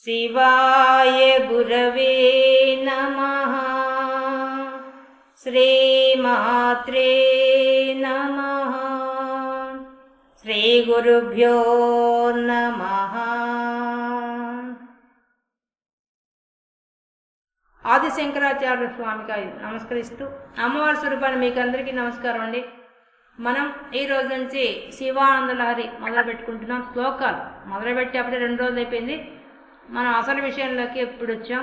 శివాయ గురవే నమః. శ్రీమాత్రే నమః. శ్రీ గురుభ్యో నమః. ఆది శంకరాచార్య స్వామికి నమస్కరిస్తూ అమ్మవారి స్వరూపాన్ని మీకు అందరికీ నమస్కారం అండి. మనం ఈ రోజు నుంచి శివానంద లహరి మొదలు పెట్టుకుంటున్నాం. శ్లోకాలు మొదలుపెట్టి అప్పుడే 2 రోజులు అయిపోయింది. మనం అసలు విషయంలోకి ఎప్పుడు వచ్చాం.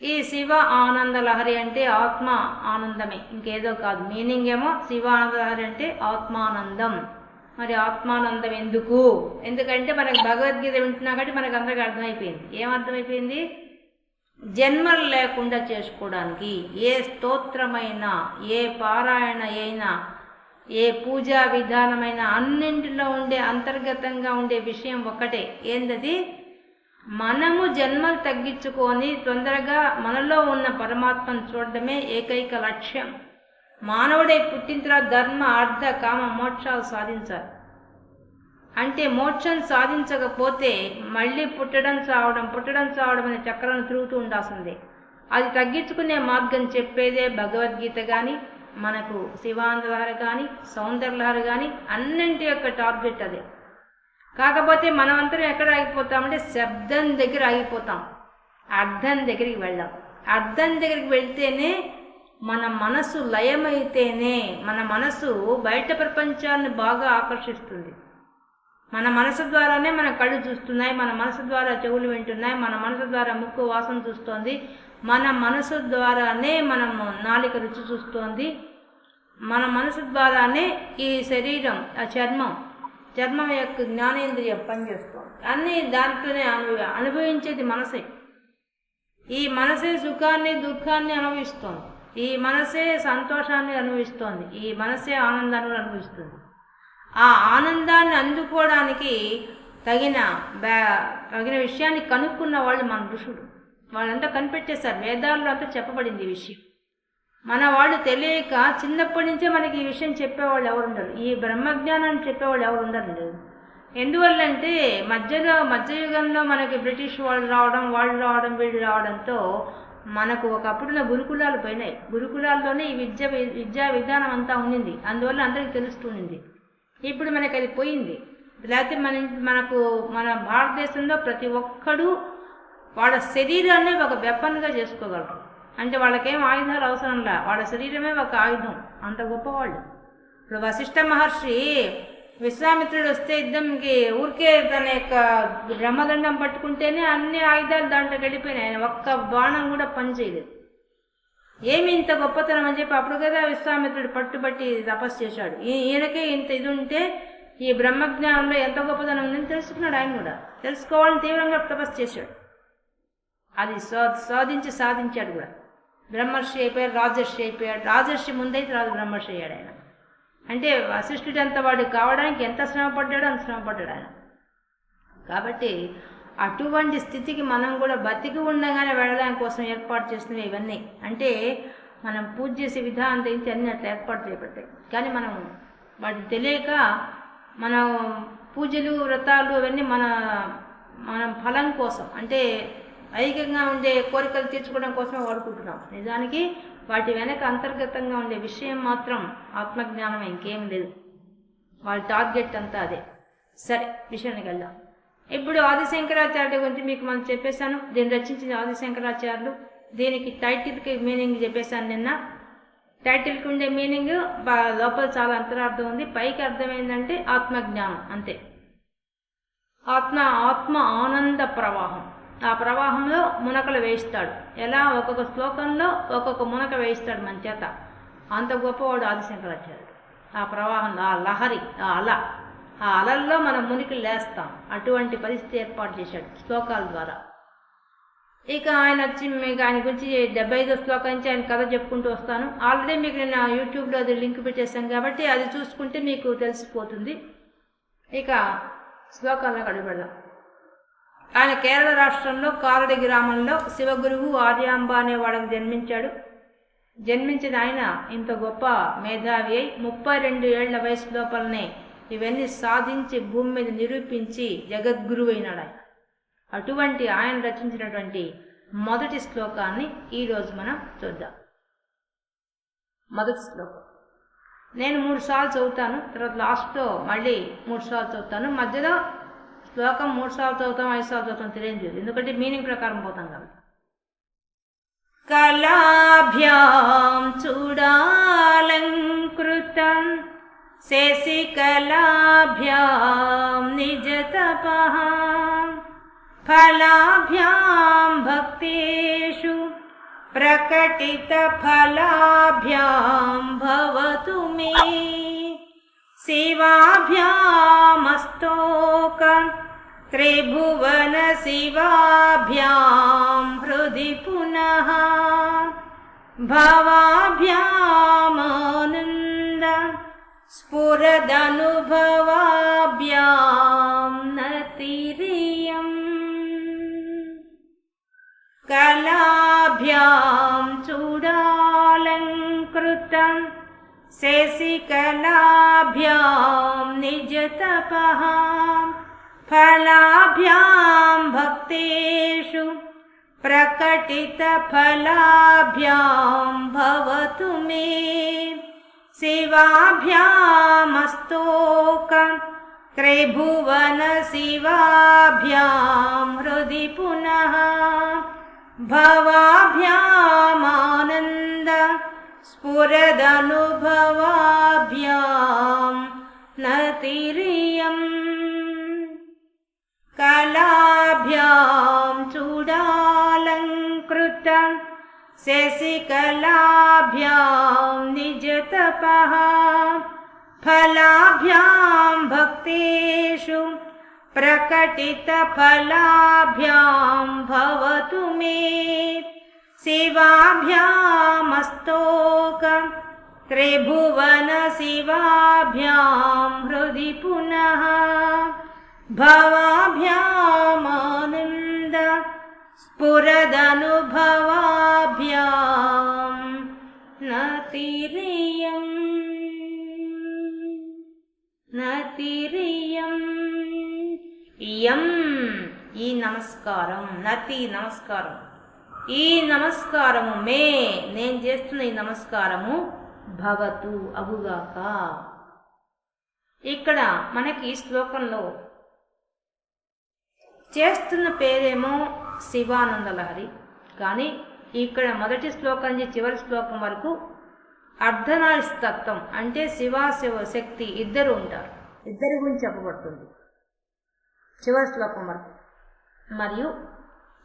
ఈ శివ ఆనంద లహరి అంటే ఆత్మ ఆనందమే, ఇంకేదో కాదు. మీనింగ్ ఏమో శివానంద లహరి అంటే ఆత్మానందం. మరి ఆత్మానందం ఎందుకంటే మనకి భగవద్గీత వింటున్నా కాబట్టి మనకు అందరికీ అర్థమైపోయింది. ఏమర్థమైపోయింది? జన్మలు లేకుండా చేసుకోవడానికి ఏ స్తోత్రమైనా, ఏ పారాయణ అయినా, ఏ పూజా విధానమైన అన్నింటిలో ఉండే అంతర్గతంగా ఉండే విషయం ఒకటే. ఏంటది? మనము జన్మలు తగ్గించుకొని తొందరగా మనలో ఉన్న పరమాత్మను చూడడమే ఏకైక లక్ష్యం. మానవుడే పుట్టిన తర్వాత ధర్మ, అర్థ, కామ, మోక్షాలు సాధించాలి. అంటే మోక్షం సాధించకపోతే మళ్ళీ పుట్టడం చావడం అనే చక్రాన్ని తిరుగుతూ ఉండాల్సిందే. అది తగ్గించుకునే మార్గం చెప్పేదే భగవద్గీత కానీ, మనకు శివానంద లహరి కానీ, సౌందర్య లహరి కానీ, అన్నింటి యొక్క టార్గెట్ అదే. కాకపోతే మనమంతరం ఎక్కడ ఆగిపోతామంటే శబ్దం దగ్గర ఆగిపోతాం. అర్థం దగ్గరికి వెళ్ళాం. అర్థం దగ్గరికి వెళ్తేనే మన మనసు లయమైతేనే మన మనసు బయట ప్రపంచాన్ని బాగా ఆకర్షిస్తుంది. మన మనసు ద్వారానే మన కళ్ళు చూస్తున్నాయి, మన మనసు ద్వారా చెవులు వింటున్నాయి, మన మనసు ద్వారా ముక్కు వాసన చూస్తోంది, మన మనసు ద్వారానే మనము నాలిక రుచి చూస్తోంది, మన మనసు ద్వారానే ఈ శరీరం, ఆ చర్మం యొక్క జ్ఞానేంద్రియం పనిచేస్తుంది. అన్నీ దాంట్లోనే అనుభవించేది మనసే. ఈ మనసే సుఖాన్ని దుఃఖాన్ని అనుభవిస్తోంది. ఈ మనసే సంతోషాన్ని అనుభవిస్తోంది. ఈ మనసే ఆనందాన్ని అనుభవిస్తుంది. ఆ ఆనందాన్ని అందుకోవడానికి తగిన విషయాన్ని కనుక్కున్న వాళ్ళు మన ఋషులు. వాళ్ళంతా కనిపెట్టేశారు. వేదాల్లో అంతా చెప్పబడింది ఈ విషయం. మన వాళ్ళు తెలియక చిన్నప్పటి నుంచే మనకి ఈ విషయం చెప్పేవాళ్ళు ఎవరు ఉండరు. ఈ బ్రహ్మజ్ఞానాన్ని చెప్పేవాళ్ళు ఎవరు ఉండరు. ఎందువల్లంటే మధ్యయుగంలో మనకి బ్రిటిష్ వాళ్ళు రావడం, వీళ్ళు రావడంతో మనకు ఒకప్పుడున్న గురుకులాలు పోయినాయి. గురుకులాల్లోనే ఈ విద్యా విధానం అంతా ఉండింది. అందువల్ల అందరికీ తెలుస్తుంది. ఇప్పుడు మనకి అది పోయింది. లేకపోతే మన భారతదేశంలో ప్రతి ఒక్కడూ వాళ్ళ శరీరాన్ని ఒక వెపన్గా చేసుకోగలరు. అంటే వాళ్ళకేం ఆయుధాలు అవసరంలా, వాళ్ళ శరీరమే ఒక ఆయుధం. అంత గొప్పవాళ్ళు. ఇప్పుడు వశిష్ఠ మహర్షి విశ్వామిత్రుడు వస్తే యుద్ధంకి ఊరికే తన యొక్క బ్రహ్మదండం పట్టుకుంటేనే అన్ని ఆయుధాలు దాంట్లోకి వెళ్ళిపోయినాయి. ఆయన ఒక్క బాణం కూడా పనిచేయలేదు. ఏమి ఇంత గొప్పతనం అని చెప్పి అప్పుడు కదా విశ్వామిత్రుడు పట్టుబట్టి తపస్సు చేశాడు. ఈయనకే ఇంత ఇది ఉంటే ఈ బ్రహ్మజ్ఞానంలో ఎంత గొప్పతనం ఉందని తెలుసుకున్నాడు. ఆయన కూడా తెలుసుకోవాలని తీవ్రంగా తపస్సు చేశాడు. అది సాధించాడు కూడా. బ్రహ్మర్షి అయిపోయాడు, రాజర్షి అయిపోయాడు. రాజర్షి ముందైతే రాజు బ్రహ్మర్షి అయ్యాడు ఆయన. అంటే వశిష్ఠుడు అంత వాడు కావడానికి ఎంత శ్రమపడ్డాడో అంత శ్రమపడ్డాడు ఆయన. కాబట్టి అటువంటి స్థితికి మనం కూడా బతికి ఉండగానే వెళ్ళడానికి కోసం ఏర్పాటు చేసినవి ఇవన్నీ. అంటే మనం పూజ చేసే విధానం తెలిసి అన్ని అట్లా ఏర్పాటు చేయబడతాయి. కానీ మనం వాటిని తెలియక మనం పూజలు, వ్రతాలు అవన్నీ మనం ఫలం కోసం, అంటే ఐక్యంగా ఉండే కోరికలు తీర్చుకోవడం కోసమే వాడుకుంటున్నాం. నిజానికి వాటి వెనక అంతర్గతంగా ఉండే విషయం మాత్రం ఆత్మజ్ఞానం, ఇంకేం లేదు. వాళ్ళ టార్గెట్ అంతా అదే. సరే, విషయానికి వెళ్దాం. ఇప్పుడు ఆది శంకరాచార్యుల గురించి మీకు మనం చెప్పేశాను. దీన్ని రచించిన ఆది శంకరాచార్యులు. దీనికి టైటిల్కి మీనింగ్ చెప్పేశాను నిన్న. టైటిల్కి ఉండే మీనింగ్ లోపల చాలా అంతరార్థం ఉంది. పైకి అర్థం ఏంటంటే ఆత్మజ్ఞానం, అంతే. ఆత్మ ఆనంద ప్రవాహం. ఆ ప్రవాహంలో మునకలు వేయిస్తాడు. ఎలా? ఒక్కొక్క శ్లోకంలో ఒక్కొక్క మునక వేయిస్తాడు మన చేత. అంత గొప్పవాడు ఆది శంకరాచార్యుడు. ఆ ప్రవాహంలో, ఆ లహరి, ఆ అలల్లో మనం మునికిలు లేస్తాం. అటువంటి పరిస్థితి ఏర్పాటు చేశాడు శ్లోకాల ద్వారా. ఇక ఆయన గురించి 75వ శ్లోకం నుంచి ఆయన కథ చెప్పుకుంటూ వస్తాను. ఆల్రెడీ మీకు నేను యూట్యూబ్లో అది లింక్ పెట్టేశాను కాబట్టి అది చూసుకుంటే మీకు తెలిసిపోతుంది. ఇక శ్లోకాల్లో అడుగుపెడదాం. ఆయన కేరళ రాష్ట్రంలో కారడి గ్రామంలో శివగురువు ఆర్యాంబ అనే వాళ్ళకి జన్మించాడు. జన్మించిన ఆయన ఇంత గొప్ప మేధావి అయి 32 ఏళ్ల వయసు లోపలనే ఇవన్నీ సాధించి భూమి మీద నిరూపించి జగద్గురువు అయినాడు ఆయన. అటువంటి ఆయన రచించినటువంటి మొదటి శ్లోకాన్ని ఈరోజు మనం చూద్దాం. మొదటి శ్లోకం నేను 3 సార్లు చదువుతాను, తర్వాత లాస్ట్లో మళ్ళీ 3 సార్లు చదువుతాను. మధ్యలో శ్లోకం 3 సార్లు చదువుతాం, 5 సార్లు చదువుతాం తెలియదు, ఎందుకంటే మీనింగ్ ప్రకారం పోతాం కాబట్టి. కళాభ్యాం చూడాలంకృతం శశికళాభ్యాం నిజతపః ఫలాభ్యాం భక్తేషు ప్రకటితఫలాభ్యాం భవతు మే శివాభ్యామస్తోకం త్రిభువన శివాభ్యాం హృది పునః భవాభ్యామానంద స్ఫురదనుభవాభ్యాం నతిరియం కళాభ్యాం చూడాలంకృతం శశికళాభ్యాం నిజతపః ఫలాభ్యాం భక్తేషు ప్రకటితఫలాభ్యాం భవతు మే శివాభ్యామస్తోకం త్రిభువన శివాభ్యాం హృది పునః భవాభ్యామానంద స్ఫురదనుభవాభ్యాం నతిరియం కళాభ్యాం చూడాలంకృతం శశికళాభ్యాం నిజతపః ఫలాభ్యాం భక్తేషు ప్రకటితఫలాభ్యాం భవతు మే శివాభ్యామస్తోకం త్రిభువన శివాభ్యాం హృది పునః భవాభ్యామానంద స్ఫురదనుభవాభ్యాం నతిరియం నతిరియం యం ఈ నమస్కారం, నతి నమస్కారం, ఈ నమస్కారము మే నేను చేస్తున్న ఈ నమస్కారము భవతు అగుగాక. ఇక్కడ మనకి ఈ శ్లోకంలో చేస్తున్న పేరేమో శివానంద లహరి, కానీ ఇక్కడ మొదటి శ్లోకం నుంచి చివరి శ్లోకం వరకు అర్ధనారీస్తత్వం అంటే శివ శక్తి ఇద్దరు ఉంటారు, ఇద్దరి గురించి చెప్పబడుతుంది చివరి శ్లోకం వరకు. మరియు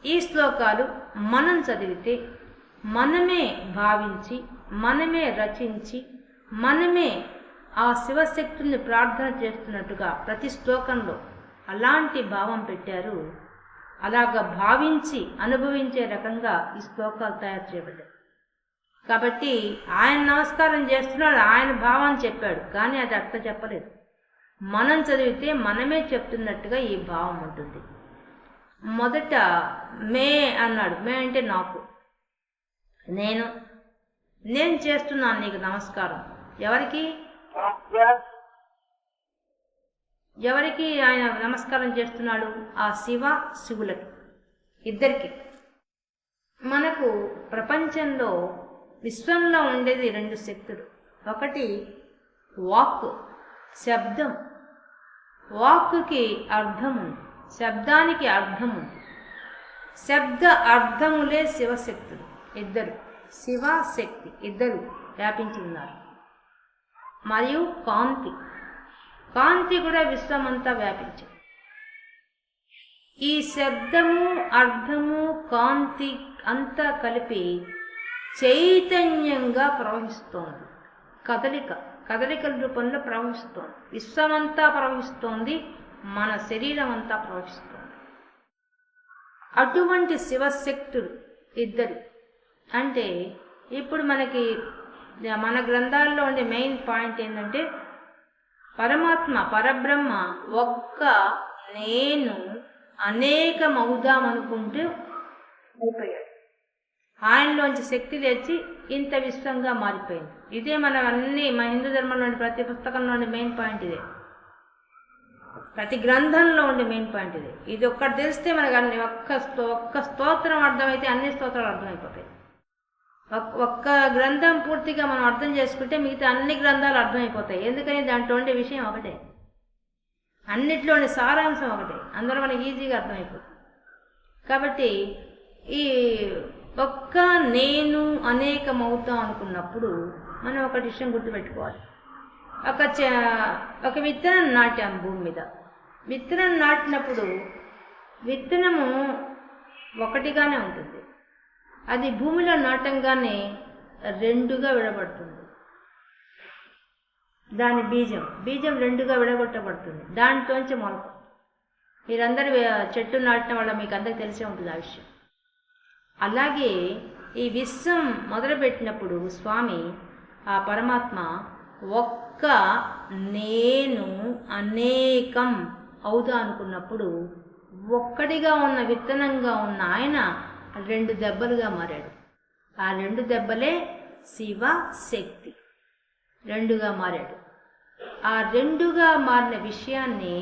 ఈ శ్లోకాలు మనం చదివితే మనమే భావించి, మనమే రచించి, మనమే ఆ శివశక్తుల్ని ప్రార్థన చేస్తున్నట్టుగా ప్రతి శ్లోకంలో అలాంటి భావం పెట్టారు. అలాగా భావించి అనుభవించే రకంగా ఈ శ్లోకాలు తయారు చేయబడ్డాయి. కాబట్టి ఆయన నమస్కారం చేస్తున్నాడు, ఆయన భావాన్ని చెప్పాడు, కానీ అది అర్థం చెప్పలేదు. మనం చదివితే మనమే చెప్తున్నట్టుగా ఈ భావం ఉంటుంది. మొదట మే అన్నాడు, మే అంటే నాకు, నేను చేస్తున్నాను నీకు నమస్కారం. ఎవరికి ఆయన నమస్కారం చేస్తున్నాడు? ఆ శివులకి ఇద్దరికి. మనకు ప్రపంచంలో విశ్వంలో ఉండేది 2 శక్తులు. ఒకటి వాక్, శబ్దం. వాక్కుకి అర్థం ఉంది, శబ్దానికి అర్థం ఉంది. శబ్ద అర్థములే శివశక్తులు ఇద్దరు, శివశక్తి ఇద్దరు వ్యాపించి ఉన్నారు. మరియు కాంతి కూడా విశ్వమంతా వ్యాపించింది. ఈ శబ్దము, అర్థము, కాంతి అంతా కలిపి చైతన్యంగా ప్రవహిస్తోంది. కదలికల రూపంలో ప్రవహిస్తోంది. విశ్వమంతా ప్రవహిస్తోంది, మన శరీరం అంతా ప్రవహిస్తోంది. అటువంటి శివశక్తులు ఇద్దరు. అంటే ఇప్పుడు మనకి మన గ్రంథాల్లో ఉండే మెయిన్ పాయింట్ ఏంటంటే పరమాత్మ, పరబ్రహ్మ ఒక్క నేను అనేకమవుదామనుకుంటూ అయిపోయాడు. ఆయనలోంచి శక్తి లేచి ఇంత విశ్వంగా మారిపోయింది. ఇదే మన హిందూ ధర్మంలోని ప్రతి పుస్తకంలోని మెయిన్ పాయింట్ ఇదే. ప్రతి గ్రంథంలో ఉండే మెయిన్ పాయింట్ ఇది. ఇది ఒక్కటి తెలిస్తే మనకు అన్ని ఒక్క స్తోత్రం అర్థమైతే అన్ని స్తోత్రాలు అర్థమైపోతాయి. ఒక్క గ్రంథం పూర్తిగా మనం అర్థం చేసుకుంటే మిగతా అన్ని గ్రంథాలు అర్థమైపోతాయి. ఎందుకని దాంట్లో ఉండే విషయం ఒకటే, అన్నిట్లోని సారాంశం ఒకటే, అందులో మనకి ఈజీగా అర్థమైపోతుంది. కాబట్టి ఈ ఒక్క నేను అనేకమవుతాం అనుకున్నప్పుడు మనం ఒక విషయం గుర్తుపెట్టుకోవాలి. ఒక విత్తనం నాటాం భూమి మీద. విత్తనం నాటినప్పుడు విత్తనము ఒకటిగానే ఉంటుంది. అది భూమిలో నాటంగానే రెండుగా విడబడుతుంది. దాని బీజం రెండుగా విడగొట్టబడుతుంది. దాంట్లోంచి మొలక. మీరందరూ చెట్టు నాటిన వాళ్ళ మీకు అందరికి తెలిసే ఉంటుంది ఆ విషయం. అలాగే ఈ విశ్వం మొదలుపెట్టినప్పుడు స్వామి ఆ పరమాత్మ ఒక్క నేను అనేకం అవుదా అనుకున్నప్పుడు ఒక్కటిగా ఉన్న విత్తనంగా ఉన్న ఆయన 2 దెబ్బలుగా మారాడు. ఆ 2 దెబ్బలే శివ శక్తి, 2గా మారాడు. ఆ 2గా మారిన విషయాన్ని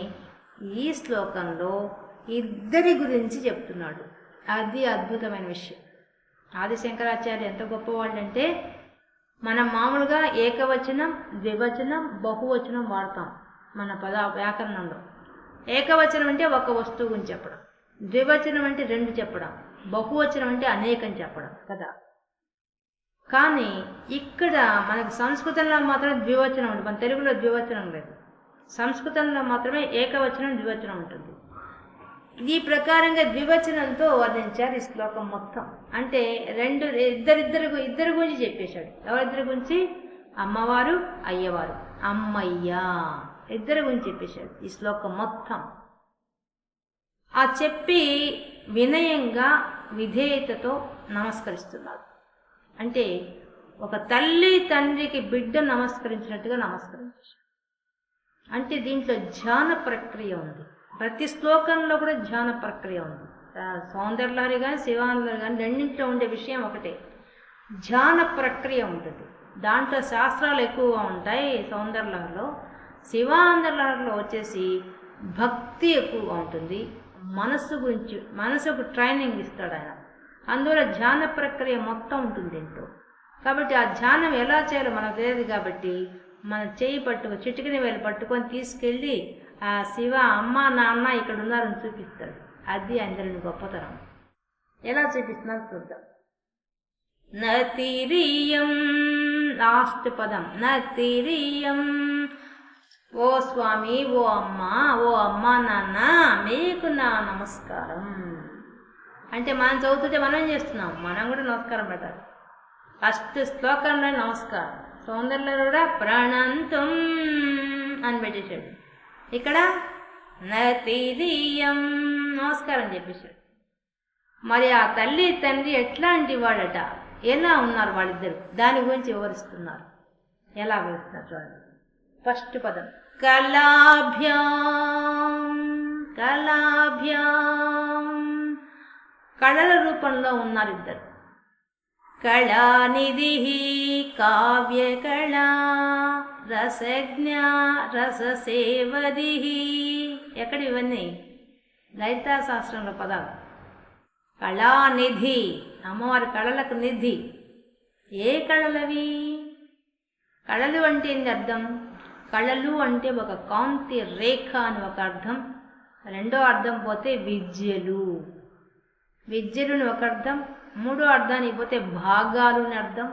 ఈ శ్లోకంలో ఇద్దరి గురించి చెప్తున్నాడు. అది అద్భుతమైన విషయం. ఆది శంకరాచార్య ఎంత గొప్పవాళ్ళంటే, మనం మామూలుగా ఏకవచనం, ద్వివచనం, బహువచనం వాడతాం మన వ్యాకరణంలో. ఏకవచనం అంటే ఒక వస్తువు గురించి చెప్పడం, ద్వివచనం అంటే 2 చెప్పడం, బహువచనం అంటే అనేకం చెప్పడం కదా. కానీ ఇక్కడ మనకు సంస్కృతంలో మాత్రం ద్వివచనం ఉంటుంది, మన తెలుగులో ద్వివచనం లేదు. సంస్కృతంలో మాత్రమే ఏకవచనం, ద్వివచనం ఉంటుంది. ఈ ప్రకారంగా ద్వివచనంతో వర్ణించారు ఈ శ్లోకం మొత్తం. అంటే ఇద్దరి గురించి చెప్పేశాడు. ఎవరిద్దరి గురించి? అమ్మవారు, అయ్యవారు. అమ్మయ్య ఇద్దరి గురించి చెప్పేశాడు ఈ శ్లోకం మొత్తం. ఆ చెప్పి వినయంగా విధేయతతో నమస్కరిస్తున్నాడు. అంటే ఒక తల్లి తండ్రికి బిడ్డ నమస్కరించినట్టుగా నమస్కరించాడు. అంటే దీంట్లో ధ్యాన ప్రక్రియ ఉంది. ప్రతి శ్లోకంలో కూడా ధ్యాన ప్రక్రియ ఉంది. సౌందర్యలహరి కానీ శివానందలహరి కానీ రెండింటిలో ఉండే విషయం ఒకటే, ధ్యాన ప్రక్రియ ఉంటుంది. దాంట్లో శాస్త్రాలు ఎక్కువగా ఉంటాయి సౌందర్యలహరిలో. శివానందలహరిలో వచ్చేసి భక్తి ఎక్కువగా ఉంటుంది. మనసుకు ట్రైనింగ్ ఇస్తాడు ఆయన. అందువల్ల ధ్యాన ప్రక్రియ మొత్తం ఉంటుంది దీంట్లో. కాబట్టి ఆ ధ్యానం ఎలా చేయాలో మనకు తెలియదు. కాబట్టి మన చేయి చిటికిన వేలు పట్టుకొని తీసుకెళ్ళి ఆ శివ అమ్మ నాన్న ఇక్కడ ఉన్నారని చూపిస్తాడు. అది అందరిని గొప్పతనం. ఎలా చూపిస్తున్నారు చూద్దాం. నతిరియం, లాస్ట్ పదం నతిరియం. ఓ స్వామి, ఓ అమ్మ నాన్న, మీకు నా నమస్కారం. అంటే మనం చదువుతుంటే మనం ఏం చేస్తున్నాం? మనం కూడా నమస్కారం పెట్టాలి. ఫస్ట్ శ్లోకంలో నమస్కారం, సౌందర్యంలో కూడా ప్రణంతం అని పెట్టేశాడు. ఇక్కడ నతిరియం నమస్కారం చెప్పేశాడు. మరి ఆ తల్లి తండ్రి ఎట్లాంటి వాడట, ఎలా ఉన్నారు వాళ్ళిద్దరు, దాని గురించి వివరిస్తున్నారు. ఎలా వివరిస్తున్నారు చూడండి. ఫస్ట్ పదం కళాభ్యాం. కళల రూపంలో ఉన్నారు ఇద్దరు. కళానిధి కావ్య కళ, రసజ్ఞ రససేవది. ఎక్కడ ఇవన్నీ? లలితా శాస్త్రంలో పదాలు. కళానిధి, అమ్మవారి కళలకు నిధి. ఏ కళలవి? కళలు అంటే ఏంటి అర్థం? కళలు అంటే ఒక కాంతి రేఖ అని ఒక అర్థం. రెండో అర్థం పోతే విద్యలుని ఒక అర్థం. మూడో అర్థానికి పోతే భాగాలు అని అర్థం.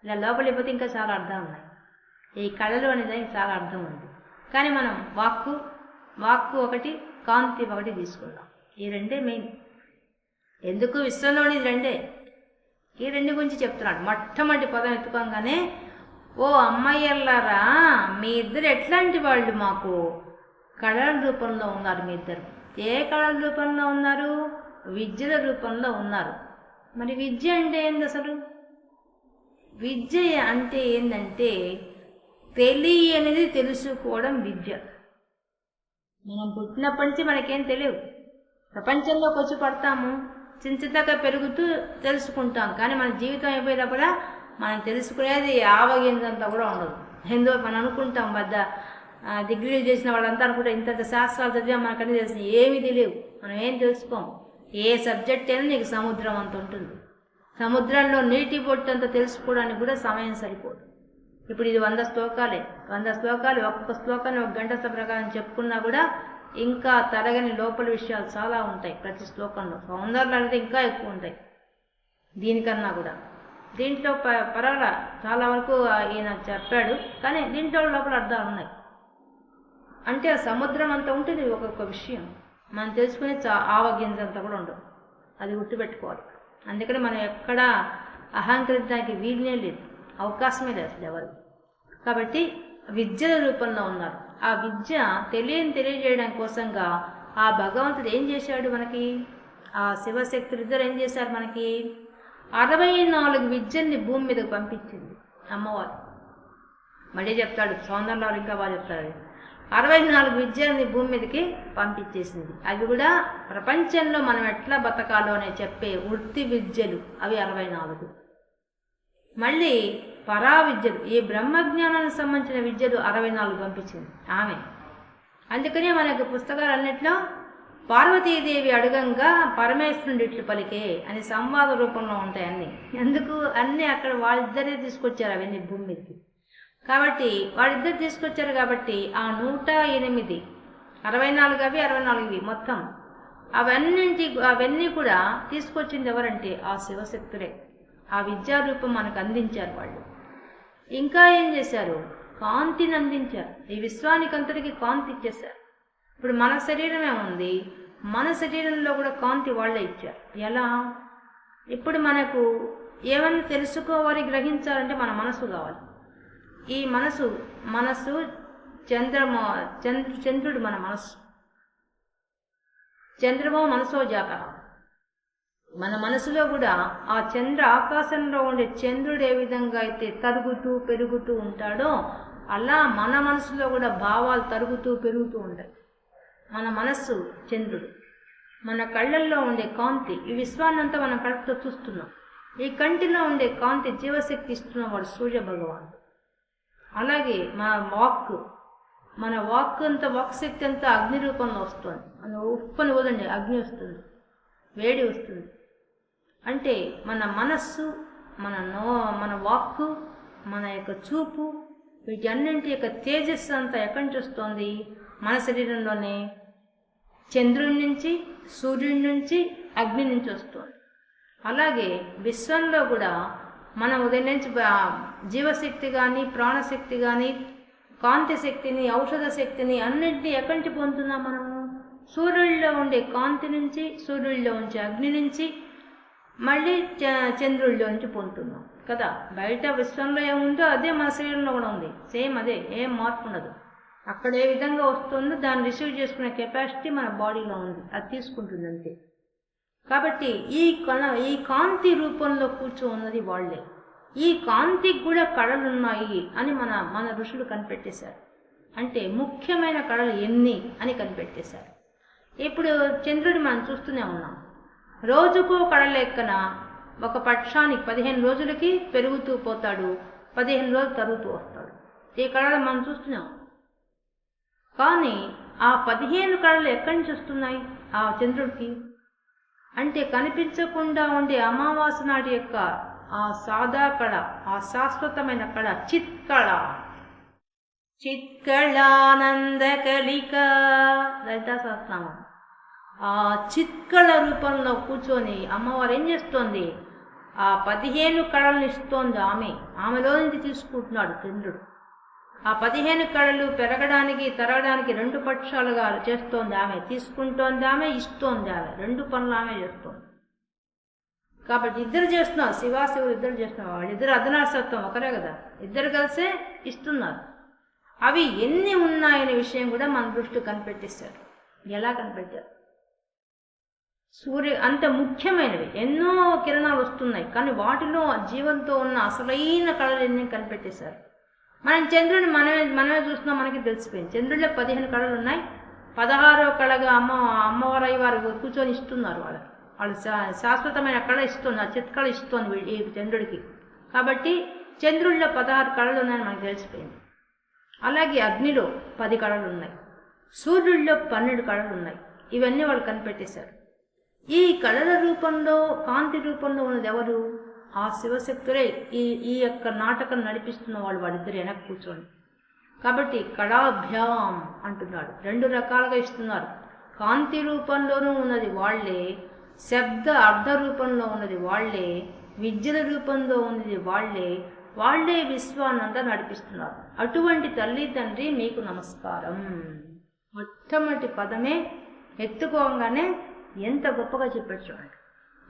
ఇలా లోపలికి పోతే ఇంకా చాలా అర్థం ఉన్నాయి. ఈ కళలు అనేదానికి చాలా అర్థం ఉంది. కానీ మనం వాక్కు ఒకటి, కాంతి ఒకటి తీసుకుందాం. ఈ రెండే మెయిన్. ఎందుకు? విశ్వంలోని రెండే. ఈ రెండు గురించి చెప్తున్నాడు. మొట్టమొదటి పదం ఎత్తుకోగానే, ఓ అమ్మాయిల్లారా, మీ ఇద్దరు ఎట్లాంటి వాళ్ళు? మాకు కళల రూపంలో ఉన్నారు మీ ఇద్దరు. ఏ కళల రూపంలో ఉన్నారు? విద్యల రూపంలో ఉన్నారు. మరి విద్య అంటే ఏంది అసలు? విద్య అంటే ఏంటంటే తెలియనిది తెలుసుకోవడం విద్య. మనం పుట్టినప్పటి నుంచి మనకేం తెలియదు. ప్రపంచంలోకి వచ్చి పడతాము, చింతగా పెరుగుతూ తెలుసుకుంటాం. కానీ మన జీవితం అయిపోయేటప్పుడు మనం తెలుసుకునేది ఆవగింజంతా కూడా ఉండదు. ఎందుకు మనం అనుకుంటాం డిగ్రీలు చేసిన వాళ్ళంతా అనుకుంటే ఇంత శాస్త్రాలు చదివా మనకన్నీ తెలిసిన ఏమీ తెలియవు. మనం ఏం తెలుసుకోం. ఏ సబ్జెక్ట్ అయినా నీకు సముద్రం అంత ఉంటుంది. సముద్రంలో నీటి బొట్టు అంత తెలుసుకోవడానికి కూడా సమయం సరిపోదు. ఇప్పుడు ఇది 100 శ్లోకాలే. 100 శ్లోకాలు ఒక్కొక్క శ్లోకాన్ని 1 గంట ప్రకారం చెప్పుకున్నా కూడా ఇంకా తరగని లోపల విషయాలు చాలా ఉంటాయి ప్రతి శ్లోకంలో. సౌందర్యాలు అంటే ఇంకా ఎక్కువ ఉంటాయి దీనికన్నా కూడా. దీంట్లో పర్వాలా చాలా వరకు ఈయన చెప్పాడు, కానీ దీంట్లో లోపల అర్థాలు ఉన్నాయి. అంటే ఆ సముద్రం అంతా ఉంటుంది ఒక్కొక్క విషయం. మనం తెలుసుకునే ఆవగింజంతా కూడా ఉండదు. అది గుర్తుపెట్టుకోవాలి. అందుకని మనం ఎక్కడా అహంకరించడానికి వీలునే లేదు, అవకాశమే లేదు అసలు ఎవరు. కాబట్టి విద్యల రూపంలో ఉన్నారు. ఆ విద్య తెలియజేయడం కోసంగా ఆ భగవంతుడు ఏం చేశాడు మనకి? ఆ శివశక్తులు ఇద్దరు ఏం చేశారు మనకి? 64 విద్యల్ని భూమి మీదకి పంపించింది అమ్మవారు. మళ్ళీ చెప్తాడు సౌందర్యాలు, ఇంకా బాగా చెప్తాడు. 64 విద్యల్ని భూమి మీదకి పంపించేసింది. అవి కూడా ప్రపంచంలో మనం ఎట్లా బతకాలో అనే చెప్పే వృత్తి విద్యలు, అవి 64. మళ్ళీ పరా విద్యలు, ఈ బ్రహ్మజ్ఞానానికి సంబంధించిన విద్యలు 64 పంపించింది ఆమె. అందుకనే మనకు పుస్తకాలన్నింటిలో పార్వతీదేవి అడగంగా పరమేశ్వరుడు ఇట్లు పలికే అని సంవాద రూపంలో ఉంటాయి అన్నీ. ఎందుకు అన్నీ అక్కడ వాళ్ళిద్దరే తీసుకొచ్చారు అవన్నీ భూమి మీదకి. కాబట్టి వాళ్ళిద్దరు తీసుకొచ్చారు కాబట్టి ఆ 108 64 అవి 64 మొత్తం అవన్నీ కూడా తీసుకొచ్చింది ఎవరంటే ఆ శివశక్తులే. ఆ విద్యారూపం మనకు అందించారు వాళ్ళు. ఇంకా ఏం చేశారు? కాంతిని అందించారు. ఈ విశ్వానికి అంతటికి కాంతి ఇచ్చేశారు. ఇప్పుడు మన శరీరమే ఉంది, మన శరీరంలో కూడా కాంతి వాళ్ళే ఇచ్చారు. ఎలా? ఇప్పుడు మనకు ఏమన్నా తెలుసుకోవాలి, గ్రహించాలంటే మన మనసు కావాలి. ఈ మనసు చంద్రుడు మన మనస్సు. చంద్రమో మనసో జాత. మన మనసులో కూడా ఆ చంద్ర ఆకాశంలో ఉండే చంద్రుడు ఏ విధంగా అయితే తరుగుతూ పెరుగుతూ ఉంటాడో అలా మన మనసులో కూడా భావాలు తరుగుతూ పెరుగుతూ ఉంటాయి. మన మనస్సు చంద్రుడు. మన కళ్ళల్లో ఉండే కాంతి, ఈ విశ్వాన్నంతా మనం కళ్ళతో చూస్తున్నాం. ఈ కంటిలో ఉండే కాంతి జీవశక్తి ఇస్తున్నవాడు సూర్య భగవానుడు. అలాగే మన వాక్ అంతా, వాక్ శక్తి అంతా అగ్ని రూపంలో వస్తుంది. మన ఉప్పని వదండి, అగ్ని వస్తుంది, వేడి వస్తుంది. అంటే మన మనస్సు, మన వాక్కు, మన యొక్క చూపు, వీటన్నింటి యొక్క తేజస్సు అంతా ఎక్కడి నుంచి వస్తుంది? మన శరీరంలోనే చంద్రుడి నుంచి, సూర్యుడి నుంచి, అగ్ని నుంచి వస్తుంది. అలాగే విశ్వంలో కూడా మనం ఉదయం నుంచి జీవశక్తి కానీ, ప్రాణశక్తి కానీ, కాంతి శక్తిని, ఔషధ శక్తిని అన్నింటినీ ఎక్కడి నుంచి పొందుతున్నాం మనము? సూర్యుడిలో ఉండే కాంతి నుంచి, సూర్యుడిలో ఉండే అగ్ని నుంచి, మళ్ళీ చంద్రుడిలో నుంచి పొందుతున్నాం కదా. బయట విశ్వంలో ఏముందో అదే మన శరీరంలో కూడా ఉంది. సేమ్ అదే, ఏం మార్పు ఉండదు. అక్కడ ఏ విధంగా వస్తుందో దాన్ని రిసీవ్ చేసుకునే కెపాసిటీ మన బాడీలో ఉంది, అది తీసుకుంటుంది అంతే. కాబట్టి ఈ కాంతి రూపంలో కూర్చోన్నది వాళ్ళే. ఈ కాంతికి కూడా కళలున్నాయి అని మన ఋషులు కనిపెట్టేశారు. అంటే ముఖ్యమైన కళలు ఎన్ని అని కనిపెట్టేశారు. ఇప్పుడు చంద్రుడి మనం చూస్తూనే ఉన్నాం. రోజుకో కళ లెక్కన ఒక పక్షానికి 15 రోజులకి పెరుగుతూ పోతాడు, 15 రోజులు తరుగుతూ వస్తాడు. ఈ కళలు మనం చూస్తున్నాం. కానీ ఆ 15 కళలు ఎక్కడి నుంచి వస్తున్నాయి ఆ చంద్రుడికి? అంటే కనిపించకుండా ఉండే అమావాస్య నాటి యొక్క ఆ సాదా కళ, ఆ శాశ్వతమైన కళ, చిత్కళ, చిత్కళానంద కలిక లలితా సహస్రనామం. ఆ చిత్కళ రూపంలో కూర్చొని అమ్మవారు ఏం చేస్తోంది? ఆ 15 కళలను ఇస్తోంది ఆమెలో నుంచి తీసుకుంటున్నాడు చంద్రుడు. ఆ 15 కళలు పెరగడానికి, తరగడానికి 2 పక్షాలుగా చేస్తోంది ఆమె. తీసుకుంటోంది ఆమె, ఇస్తోంది ఆమె. 2 పనులు ఆమె చేస్తోంది. కాబట్టి ఇద్దరు చేస్తున్నారు, శివాశివులు ఇద్దరు చేస్తున్నారు. వాళ్ళిద్దరు అర్ధనాశత్వం ఒకరే కదా, ఇద్దరు కలిసే ఇస్తున్నారు. అవి ఎన్ని ఉన్నాయనే విషయం కూడా మన దృష్టి కనిపెట్టేశారు. ఎలా కనిపెట్టారు? అంత ముఖ్యమైనవి ఎన్నో కిరణాలు వస్తున్నాయి, కానీ వాటిలో జీవంతో ఉన్న అసలైన కళలు ఎన్ని కనిపెట్టేశారు. మనం చంద్రుడిని మనమే చూస్తున్నాం, మనకి తెలిసిపోయింది. చంద్రుడిలో 15 కళలు ఉన్నాయి. 16వ కళగా అమ్మవారి వారు కూర్చొని ఇస్తున్నారు. వాళ్ళు శాశ్వతమైన కళ ఇస్తుంది, ఆ చిత్కళ ఇస్తుంది ఈ చంద్రుడికి. కాబట్టి చంద్రుడిలో 16 కళలు ఉన్నాయని మనకు తెలిసిపోయింది. అలాగే అగ్నిలో 10 కళలు ఉన్నాయి, సూర్యుడిలో 12 కళలు ఉన్నాయి. ఇవన్నీ వాళ్ళు కనిపెట్టేశారు. ఈ కళల రూపంలో, కాంతి రూపంలో ఉన్నది ఎవరు? ఆ శివశక్తులే. ఈ యొక్క నాటకం నడిపిస్తున్న వాళ్ళిద్దరు వెనక్కి కూర్చోండి. కాబట్టి కళాభ్యాం అంటున్నాడు. 2 రకాలుగా ఇస్తున్నారు. కాంతి రూపంలోనూ ఉన్నది వాళ్లే, శబ్ద అర్ధ రూపంలో ఉన్నది వాళ్లే, విద్యల రూపంలో ఉన్నది వాళ్లే విశ్వాన్నంతా నడిపిస్తున్నారు. అటువంటి తల్లి తండ్రి మీకు నమస్కారం. మొట్టమొదటి పదమే ఎత్తుకోగానే ఎంత గొప్పగా చెప్పాడు చూడండి.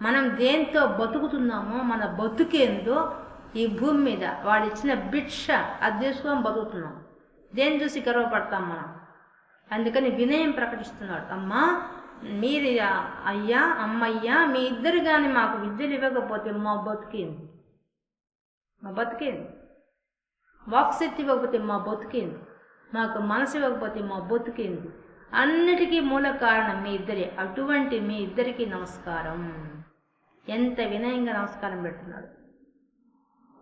మనం దేంతో బతుకుతున్నామో, మన బతుకేందో ఈ భూమి మీద వాడు ఇచ్చిన భిక్ష అది తీసుకొని బతుకుతున్నాం. దేని చూసి గర్వపడతాం మనం? అందుకని వినయం ప్రకటిస్తున్నాడు. అమ్మా మీరు అయ్యా అమ్మయ్యా మీ ఇద్దరు కానీ మాకు విద్యలు ఇవ్వకపోతే మా బతుకేంది, వాక్శక్తి ఇవ్వకపోతే మా బతుకేంది, మాకు మనసు ఇవ్వకపోతే మా బతుకేంది, అన్నిటికీ మూల కారణం మీ ఇద్దరే. అటువంటి మీ ఇద్దరికి నమస్కారం. ఎంత వినయంగా నమస్కారం పెడుతున్నాడు.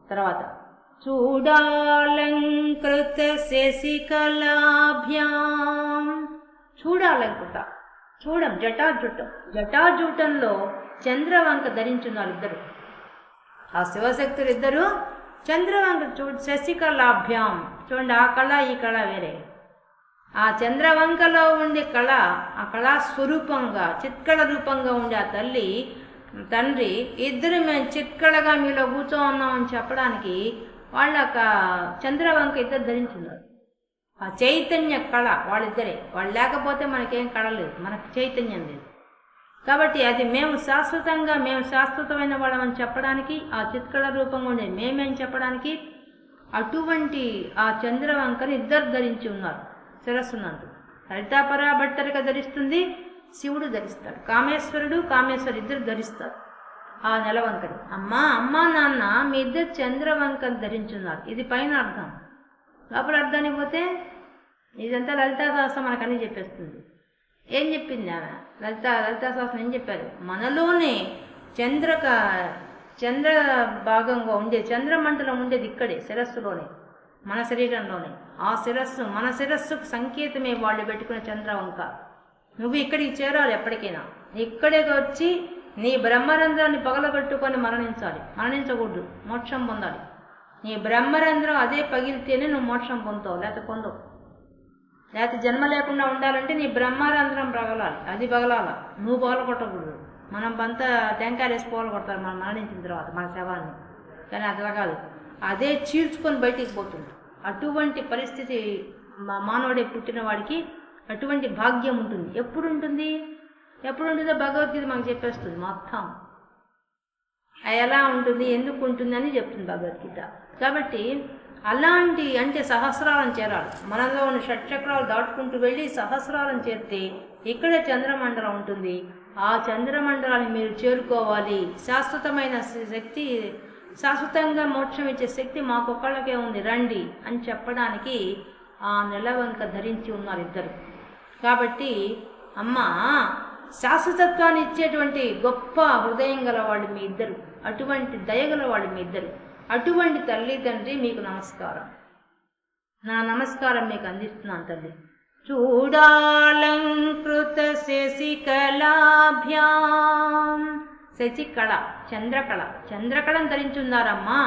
తర్వాత చూడాలంకృత శశికళాభ్యాం. చూడాలంకృత జటాజూటంలో చంద్రవంక ధరించున్నారు ఇద్దరు. ఆ శివశక్తులు ఇద్దరు చంద్రవంక శశికళాభ్యాం. చూడండి, ఆ కళ ఈ కళ వేరే. ఆ చంద్రవంకలో ఉండే కళ, ఆ కళా స్వరూపంగా చిత్కళ రూపంగా ఉండే ఆ తల్లి తండ్రి ఇద్దరు మేము చిత్కళగా మీలో కూర్చో ఉన్నామని చెప్పడానికి వాళ్ళ చంద్రవంక ఇద్దరు ధరించున్నారు. ఆ చైతన్య కళ వాళ్ళిద్దరే. వాళ్ళు లేకపోతే మనకేం కళ లేదు, మనకు చైతన్యం లేదు. కాబట్టి అది మేము శాశ్వతమైన వాళ్ళమని చెప్పడానికి, ఆ చిత్కళ రూపంగా ఉండే మేమేం చెప్పడానికి అటువంటి ఆ చంద్రవంకని ఇద్దరు ధరించి ఉన్నారు. శిరస్సునందు లలితాపరా భట్టరిక ధరిస్తుంది, శివుడు ధరిస్తాడు. కామేశ్వరి ఇద్దరు ధరిస్తారు ఆ నెలవంకని. అమ్మా నాన్న మీ ఇద్దరు చంద్రవంకని ధరించున్నారు. ఇది పైన అర్థం. లోపల అర్థానికి పోతే ఇదంతా లలితా సహస్రం మనకన్నీ చెప్పేస్తుంది. ఏం చెప్పింది ఆమె? లలితా సహస్రం ఏం చెప్పారు? మనలోనే చంద్ర భాగంగా ఉండే చంద్రమండలం ఉండేది ఇక్కడే శిరస్సులోనే, మన శరీరంలోనే. ఆ మన శిరస్సుకు సంకేతమే వాళ్ళు పెట్టుకునే చంద్రవంక. నువ్వు ఇక్కడికి చేరాలి ఎప్పటికైనా. ఇక్కడికి వచ్చి నీ బ్రహ్మరంధ్రాన్ని పగలగొట్టుకొని మరణించకూడదు, మోక్షం పొందాలి. నీ బ్రహ్మరంధ్రం అదే పగిలితేనే నువ్వు మోక్షం పొందుతావు, లేకపోతే జన్మ లేకుండా ఉండాలంటే నీ బ్రహ్మరంధ్రం పగలాలి, అది పగలాల, నువ్వు పగలగొట్టకూడదు. మనం అంతా టెంకాయలు వేసి పగలగొడతారు మనం మరణించిన తర్వాత మన శవాన్ని. కానీ అట్లా కాదు, అదే చీల్చుకొని బయటికి పోతుంది. అటువంటి పరిస్థితి మానవుడే పుట్టిన వాడికి అటువంటి భాగ్యం ఉంటుంది. ఎప్పుడు ఉంటుందో భగవద్గీత మనకు చెప్పేస్తుంది మొత్తం. ఎలా ఉంటుంది, ఎందుకు ఉంటుంది అని చెప్తుంది భగవద్గీత. కాబట్టి అలాంటి అంటే సహస్రాలను చేరాలి. మనలో ఉన్న షట్చక్రాలు దాటుకుంటూ వెళ్ళి సహస్రాలను చేరితే ఇక్కడే చంద్రమండలం ఉంటుంది. ఆ చంద్రమండలాన్ని మీరు చేరుకోవాలి. శాశ్వతమైన శక్తి, శాశ్వతంగా మోక్షం ఇచ్చే శక్తి మాకొక్కళ్ళకే ఉంది, రండి అని చెప్పడానికి ఆ నెలవంక ధరించి ఉన్నారు ఇద్దరు. కాబట్టి అమ్మా శాశ్వతత్వాన్ని ఇచ్చేటువంటి గొప్ప హృదయం గల వాళ్ళు మీ ఇద్దరు, అటువంటి దయగల వాళ్ళు మీ ఇద్దరు. అటువంటి తల్లి తండ్రి మీకు నమస్కారం. నా నమస్కారం మీకు అందిస్తున్నాను తల్లి. చూడాలంకృత శశికళాభ్యాం. శశికళ చంద్రకళను ధరించున్నారమ్మా.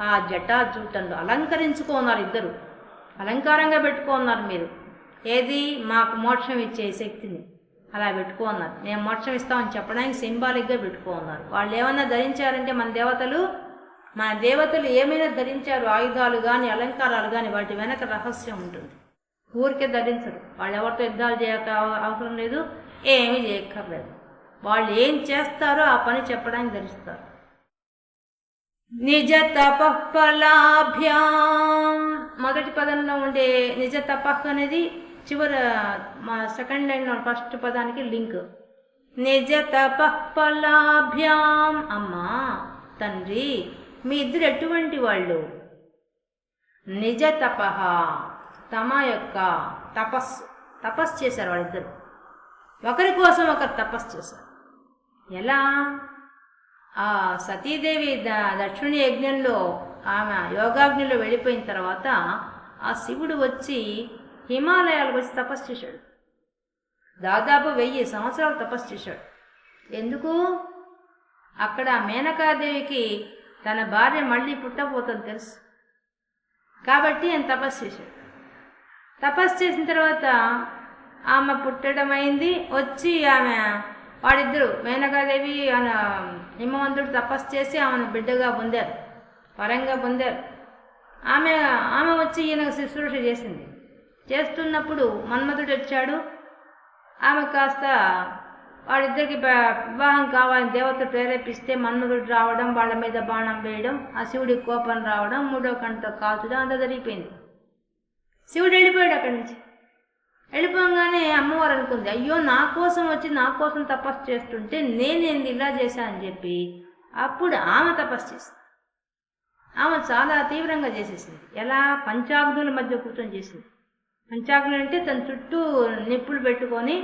ఆ జటాజూటంలో అలంకరించుకున్నారు ఇద్దరు, అలంకారంగా పెట్టుకున్నారు మీరు. ఏది? మాకు మోక్షం ఇచ్చే శక్తిని అలా పెట్టుకున్నారు. మేము మోక్షం ఇస్తామని చెప్పడానికి సింబాలిక్గా పెట్టుకున్నారు. వాళ్ళు ఏమన్నా ధరించారంటే మన దేవతలు ఏమైనా ధరించారు, ఆయుధాలు కానీ అలంకారాలు కానీ, వాటి వెనక రహస్యం ఉంటుంది. ఊరికే ధరించరు. వాళ్ళు ఎవరితో యుద్ధాలు చేయక అవసరం లేదు, ఏమీ చేయక్కర్లేదు. వాళ్ళు ఏం చేస్తారో ఆ పని చెప్పడానికి ధరిస్తారు. నిజ తపఃఫలాభ్యాం. మొదటి పదంలో ఉండే నిజ తపః అనేది చివరి సెకండ్ లైన్లో ఫస్ట్ పదానికి లింక్. నిజ తపఃఫలాభ్యాం. అమ్మా తండ్రి మీ ఇద్దరు ఎటువంటి వాళ్ళు? నిజ తపః, తమ యొక్క తపస్సు చేశారు వాళ్ళిద్దరు. ఒకరి కోసం ఒకరు తపస్సు చేశారు. ఎలా? ఆ సతీదేవి దక్షిణ యజ్ఞంలో ఆమె యోగాగ్నిలో వెళ్ళిపోయిన తర్వాత ఆ శివుడు వచ్చి హిమాలయాలకు వచ్చి తపస్సు చేశాడు. దాదాపు 1000 సంవత్సరాలు తపస్సు చేశాడు. ఎందుకు? అక్కడ మేనకాదేవికి తన భార్య మళ్ళీ పుట్టబోతుంది తెలుసు కాబట్టి ఆయన తపస్సు చేశాడు. తపస్సు చేసిన తర్వాత ఆమె పుట్టడం అయింది. వచ్చి ఆమె వాడిద్దరు మేనకాదేవి హిమవంతుడు తపస్సు చేసి ఆమెను బిడ్డగా పొందారు, వరంగా పొందారు. ఆమె వచ్చి ఈయనకు శుశ్రూష చేసింది. చేస్తున్నప్పుడు మన్మధుడు వచ్చాడు. ఆమె కాస్త వాడిద్దరికి వివాహం కావాలని దేవతలు ప్రేరేపిస్తే మన్మధుడు రావడం, వాళ్ళ మీద బాణం వేయడం, ఆ శివుడికి కోపం రావడం, 3వ కంటతో కాల్చడం అంతా జరిగిపోయింది. శివుడు వెళ్ళిపోయాడు అక్కడి నుంచి. వెళ్ళిపోగానే అమ్మవారు అనుకుంది, అయ్యో నా కోసం వచ్చి నా కోసం తపస్సు చేస్తుంటే నేనేంది ఇలా చేశానని చెప్పి అప్పుడు ఆమె తపస్సు చేసింది. ఆమె చాలా తీవ్రంగా చేసేసింది. ఎలా? పంచాగ్నుల మధ్య కూర్చొని చేసింది. పంచాగ్నులు అంటే తన చుట్టూ నిప్పులు పెట్టుకొని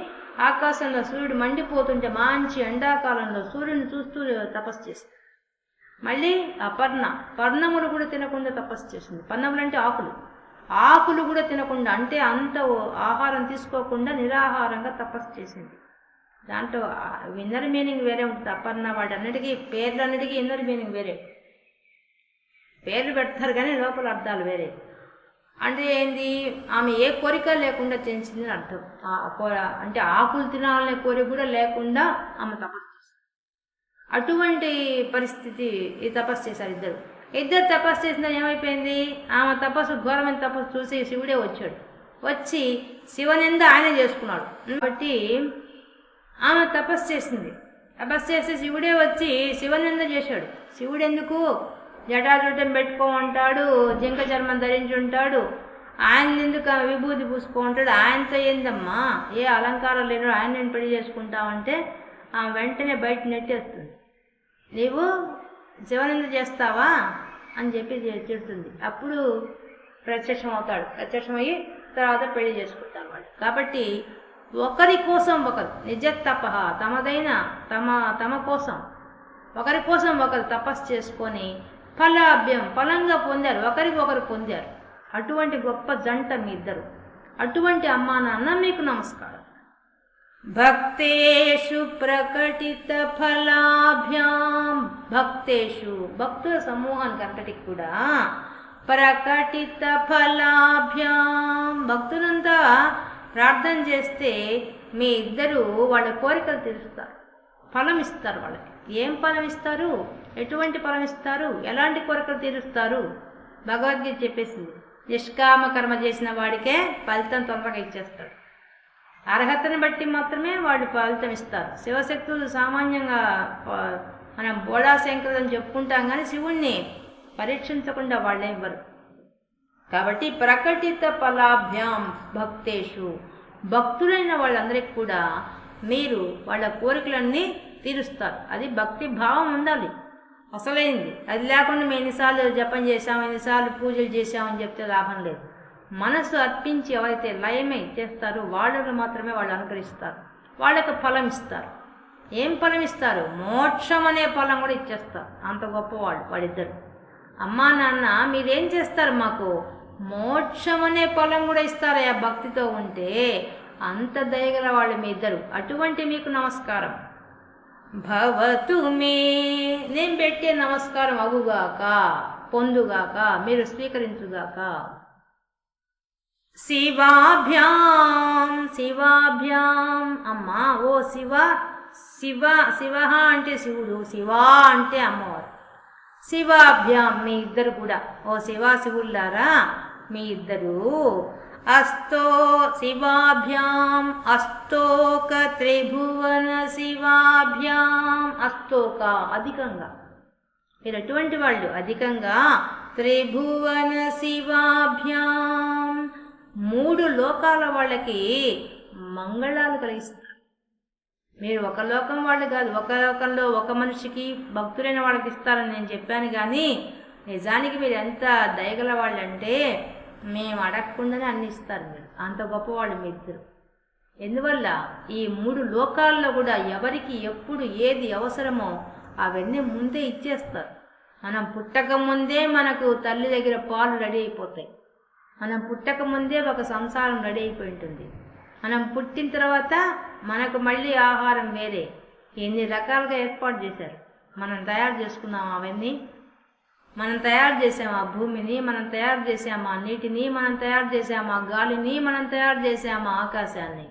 ఆకాశంలో సూర్యుడు మండిపోతుంటే మంచి ఎండాకాలంలో సూర్యుని చూస్తూ తపస్సు చేసింది. మళ్ళీ పర్ణములు కూడా తినకుండా తపస్సు చేసింది. పర్ణములు అంటే ఆకులు కూడా తినకుండా, అంటే అంత ఆహారం తీసుకోకుండా నిరాహారంగా తపస్సు చేసింది. దాంట్లో ఇన్నర్ మీనింగ్ వేరే ఉంటుంది. అపర్ణ వాటన్నిటికీ పేర్లన్నిటికీ ఇన్నర్ మీనింగ్ వేరే. పేర్లు పెడతారు కానీ లోపల అర్థాలు వేరే. అంటే ఏంది? ఆమె ఏ కోరిక లేకుండా చేసిందని అర్థం. అంటే ఆకులు తినాలనే కోరిక కూడా లేకుండా ఆమె తపస్సు చేసింది. అటువంటి పరిస్థితి ఈ తపస్సు చేశారు ఇద్దరు తపస్సు చేసిన ఏమైపోయింది? ఆమె తపస్సు ఘోరమైన తపస్సు చూసి శివుడే వచ్చాడు. వచ్చి శివనింద ఆయన చేసుకున్నాడు. కాబట్టి ఆమె తపస్సు చేసింది. తపస్సు చేసి శివుడే వచ్చి శివనింద చేశాడు. శివుడు ఎందుకు? జటాజుటం పెట్టుకో ఉంటాడు, జింక చర్మం ధరించి ఉంటాడు. ఆయన ఎందుకు విభూతి పూసుకో ఉంటాడు? ఆయనతో ఏందమ్మా, ఏ అలంకారం లేను, ఆయన నేను పెళ్లి చేసుకుంటావంటే ఆమె వెంటనే బయట నెట్టేస్తుంది. నీవు శివనింద చేస్తావా అని చెప్పి తిడుతుంది. అప్పుడు ప్రత్యక్షం అవుతాడు. ప్రత్యక్షమయ్యి తర్వాత పెళ్లి చేసుకుంటాను వాడు. కాబట్టి ఒకరి కోసం ఒకరు నిజతప తమదైన తమ కోసం ఒకరి కోసం ఒకరు తపస్సు చేసుకొని ఫలంగా పొందారు, ఒకరికి ఒకరు పొందారు. అటువంటి గొప్ప జంట మీ ఇద్దరు. అటువంటి అమ్మా నాన్న మీకు నమస్కారం. భక్తేషు ప్రకటిత ఫలాభ్యాం, భక్తుల సమూహానికి అంతటికి కూడా ప్రకటిత ఫలాభ్యాం, భక్తులంతా ప్రార్థన చేస్తే మీ ఇద్దరు వాళ్ళ కోరికలు తీరుస్తారు, ఫలం ఇస్తారు. వాళ్ళకి ఏం ఫలం ఇస్తారు? ఎటువంటి ఫలం ఇస్తారు? ఎలాంటి కోరికలు తీరుస్తారు? భగవద్గీత చెప్పేసింది, నిష్కామ కర్మ చేసిన వాడికే ఫలితం తొందరగా ఇచ్చేస్తాడు. అర్హతని బట్టి మాత్రమే వాళ్ళు ఫలితం ఇస్తారు. శివశక్తులు సామాన్యంగా మనం బోళాశంకరుడు అని చెప్పుకుంటాం కానీ శివుణ్ణి పరీక్షించకుండా వాళ్ళే ఇవ్వరు. కాబట్టి ప్రకటిత ఫలాభ్యాం భక్తేషు, భక్తులైన వాళ్ళందరికీ కూడా మీరు వాళ్ళ కోరికలన్నీ తీరుస్తారు. అది భక్తి భావం ఉండాలి అసలైంది. అది లేకుండా మేము ఎన్నిసార్లు జపం చేశాము, ఎన్నిసార్లు పూజలు చేశామని చెప్తే లాభం లేదు. మనసు అర్పించి ఎవరైతే లయమై చేస్తారో వాళ్ళను మాత్రమే వాళ్ళు అనుకరిస్తారు, వాళ్ళకు ఫలం ఇస్తారు. ఏం ఫలం ఇస్తారు? మోక్షం అనే ఫలం కూడా ఇచ్చేస్తారు. అంత గొప్పవాళ్ళు వాళ్ళిద్దరు. అమ్మా నాన్న మీరేం చేస్తారు? మాకు మోక్షం అనే ఫలం కూడా ఇస్తారయ్యా భక్తితో ఉంటే. అంత దయగల వాళ్ళు మీ ఇద్దరు. అటువంటి మీకు నమస్కారం. భవతు మే, నేను పెట్టే నమస్కారం అగుగాక, పొందుగాక, మీరు స్వీకరించుగాక. శివాభ్యాం, అమ్మా ఓ శివ అంటే శివుడు, శివా అంటే అమ్మవారు. శివాభ్యాం మీ ఇద్దరు కూడా, ఓ శివులారా మీ ఇద్దరు. శివాభ్యాం అస్తోక త్రిభువన శివాభ్యాం, అస్తోక అధికంగా, మీరు ఎటువంటి వాళ్ళు? అధికంగా త్రిభువన శివాభ్యాం, 3 లోకాల వాళ్ళకి మంగళాలు కలిగిస్తారు. మీరు ఒక లోకం వాళ్ళు కాదు, ఒక లోకంలో ఒక మనిషికి భక్తులైన వాళ్ళకి ఇస్తారని నేను చెప్పాను కానీ నిజానికి మీరు ఎంత దయగల వాళ్ళు అంటే మేము అడగకుండానే అన్ని ఇస్తారు. మీరు అంత గొప్పవాళ్ళు మీ ఇద్దరు. ఎందువల్ల ఈ 3 లోకాల్లో కూడా ఎవరికి ఎప్పుడు ఏది అవసరమో అవన్నీ ముందే ఇచ్చేస్తారు. మనం పుట్టక ముందే మనకు తల్లి దగ్గర పాలు రెడీ అయిపోతాయి. మనం పుట్టక ముందే ఒక సంసారం రెడీ అయిపోయి ఉంటుంది. మనం పుట్టిన తర్వాత మనకు మళ్ళీ ఆహారం వేరే ఎన్ని రకాలుగా ఏర్పాటు చేశారు. మనం తయారు చేసుకున్నాం అవన్నీ. మనం తయారు చేసాం ఆ భూమిని, మనం తయారు చేసాం ఆ నీటిని, మనం తయారు చేసాం ఆ గాలిని, మనం తయారు చేసాం ఆ ఆకాశాన్ని,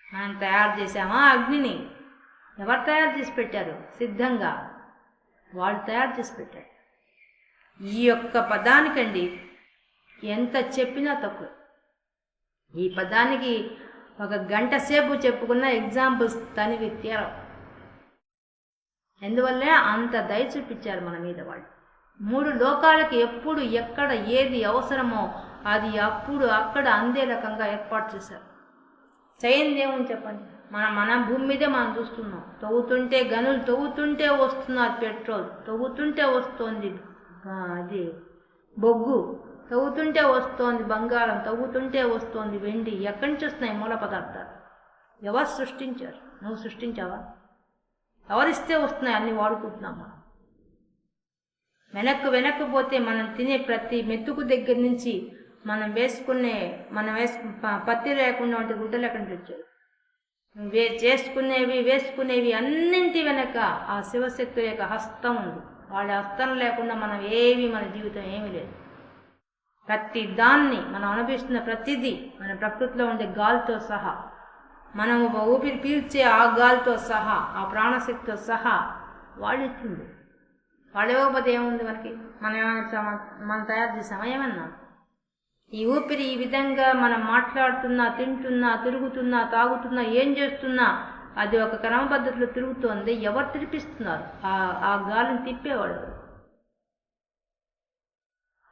మనం తయారు చేసామా అగ్నిని. ఎవరు తయారు చేసి పెట్టారు? సిద్ధంగా వాళ్ళు తయారు చేసి పెట్టారు. ఈ యొక్క పదానికండి ఎంత చెప్పినా తక్కువ. ఈ పదానికి ఒక గంట సేపు చెప్పుకున్న ఎగ్జాంపుల్స్ తనివి తీరవు. ఎందువల్లే అంత దయ చూపించారు మన మీద వాళ్ళు. 3 లోకాలకి ఎప్పుడు ఎక్కడ ఏది అవసరమో అది అప్పుడు అక్కడ అందే రకంగా ఏర్పాటు చేశారు. చేయండి ఏమని చెప్పండి. మన భూమి మీదే మనం చూస్తున్నాం. తవ్వుతుంటే గనులు తవ్వుతుంటే వస్తున్నారు పెట్రోల్, తవ్వుతుంటే వస్తోంది అది బొగ్గు, తవ్వుతుంటే వస్తోంది బంగారం, తవ్వుతుంటే వస్తోంది వెండి. ఎక్కడి నుంచి వస్తున్నాయి మూల పదార్థాలు? ఎవరు సృష్టించారు? నువ్వు సృష్టించావా? ఎవరిస్తే వస్తున్నాయి? అన్నీ వాడుకుంటున్నాం మనం. వెనక్కు పోతే మనం తినే ప్రతి మెతుకు దగ్గర నుంచి మనం వేసుకునే పత్తి లేకుండా ఉంటే గుడ్డలు ఎక్కడి నుంచి వచ్చాయి? వేసుకునేవి అన్నింటి వెనక ఆ శివశక్తుల యొక్క హస్తం ఉంది. వాళ్ళ హస్తం లేకుండా మనం మన జీవితం ఏమీ లేదు. ప్రతి దాన్ని మనం అనుభవిస్తున్న ప్రతిదీ మన ప్రకృతిలో ఉండే గాలితో సహా, మనం ఊపిరి పీల్చే ఆ గాలితో సహా, ఆ ప్రాణశక్తితో సహా వాళ్ళు ఇచ్చింది. వాళ్ళు ఇవ్వకపోతే ఏముంది మనకి? మనం తయారు చేసామా ఏమన్నా? ఈ ఊపిరి ఈ విధంగా మనం మాట్లాడుతున్నా, తింటున్నా, తిరుగుతున్నా, తాగుతున్నా, ఏం చేస్తున్నా అది ఒక క్రమ పద్ధతిలో తిరుగుతోంది. ఎవరు తిరిపిస్తున్నారు? ఆ గాలిని తిప్పేవాడు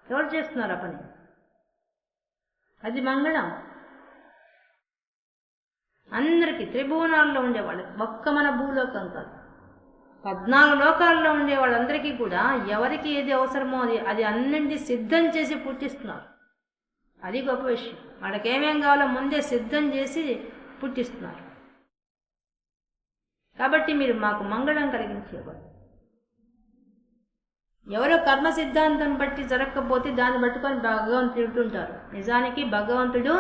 ఎవరు చేస్తున్నారు ఆ పని? అది మంగళం. అందరికీ త్రిభువనాల్లో ఉండేవాళ్ళు, ఒక్క మన భూలోకం కాదు, 14 లోకాల్లో ఉండే వాళ్ళందరికీ కూడా ఎవరికి ఏది అవసరమో అది అన్నింటినీ సిద్ధం చేసి పుట్టిస్తున్నారు. అది గొప్ప విషయం. వాళ్ళకి ఏమేం కావాలో ముందే సిద్ధం చేసి పుట్టిస్తున్నారు. కాబట్టి మీరు మాకు మంగళం కలిగించేవాడు. ఎవరో కర్మ సిద్ధాంతం బట్టి జరగకపోతే దాన్ని పట్టుకొని భగవంతుడు తింటుంటారు. నిజానికి భగవంతుడు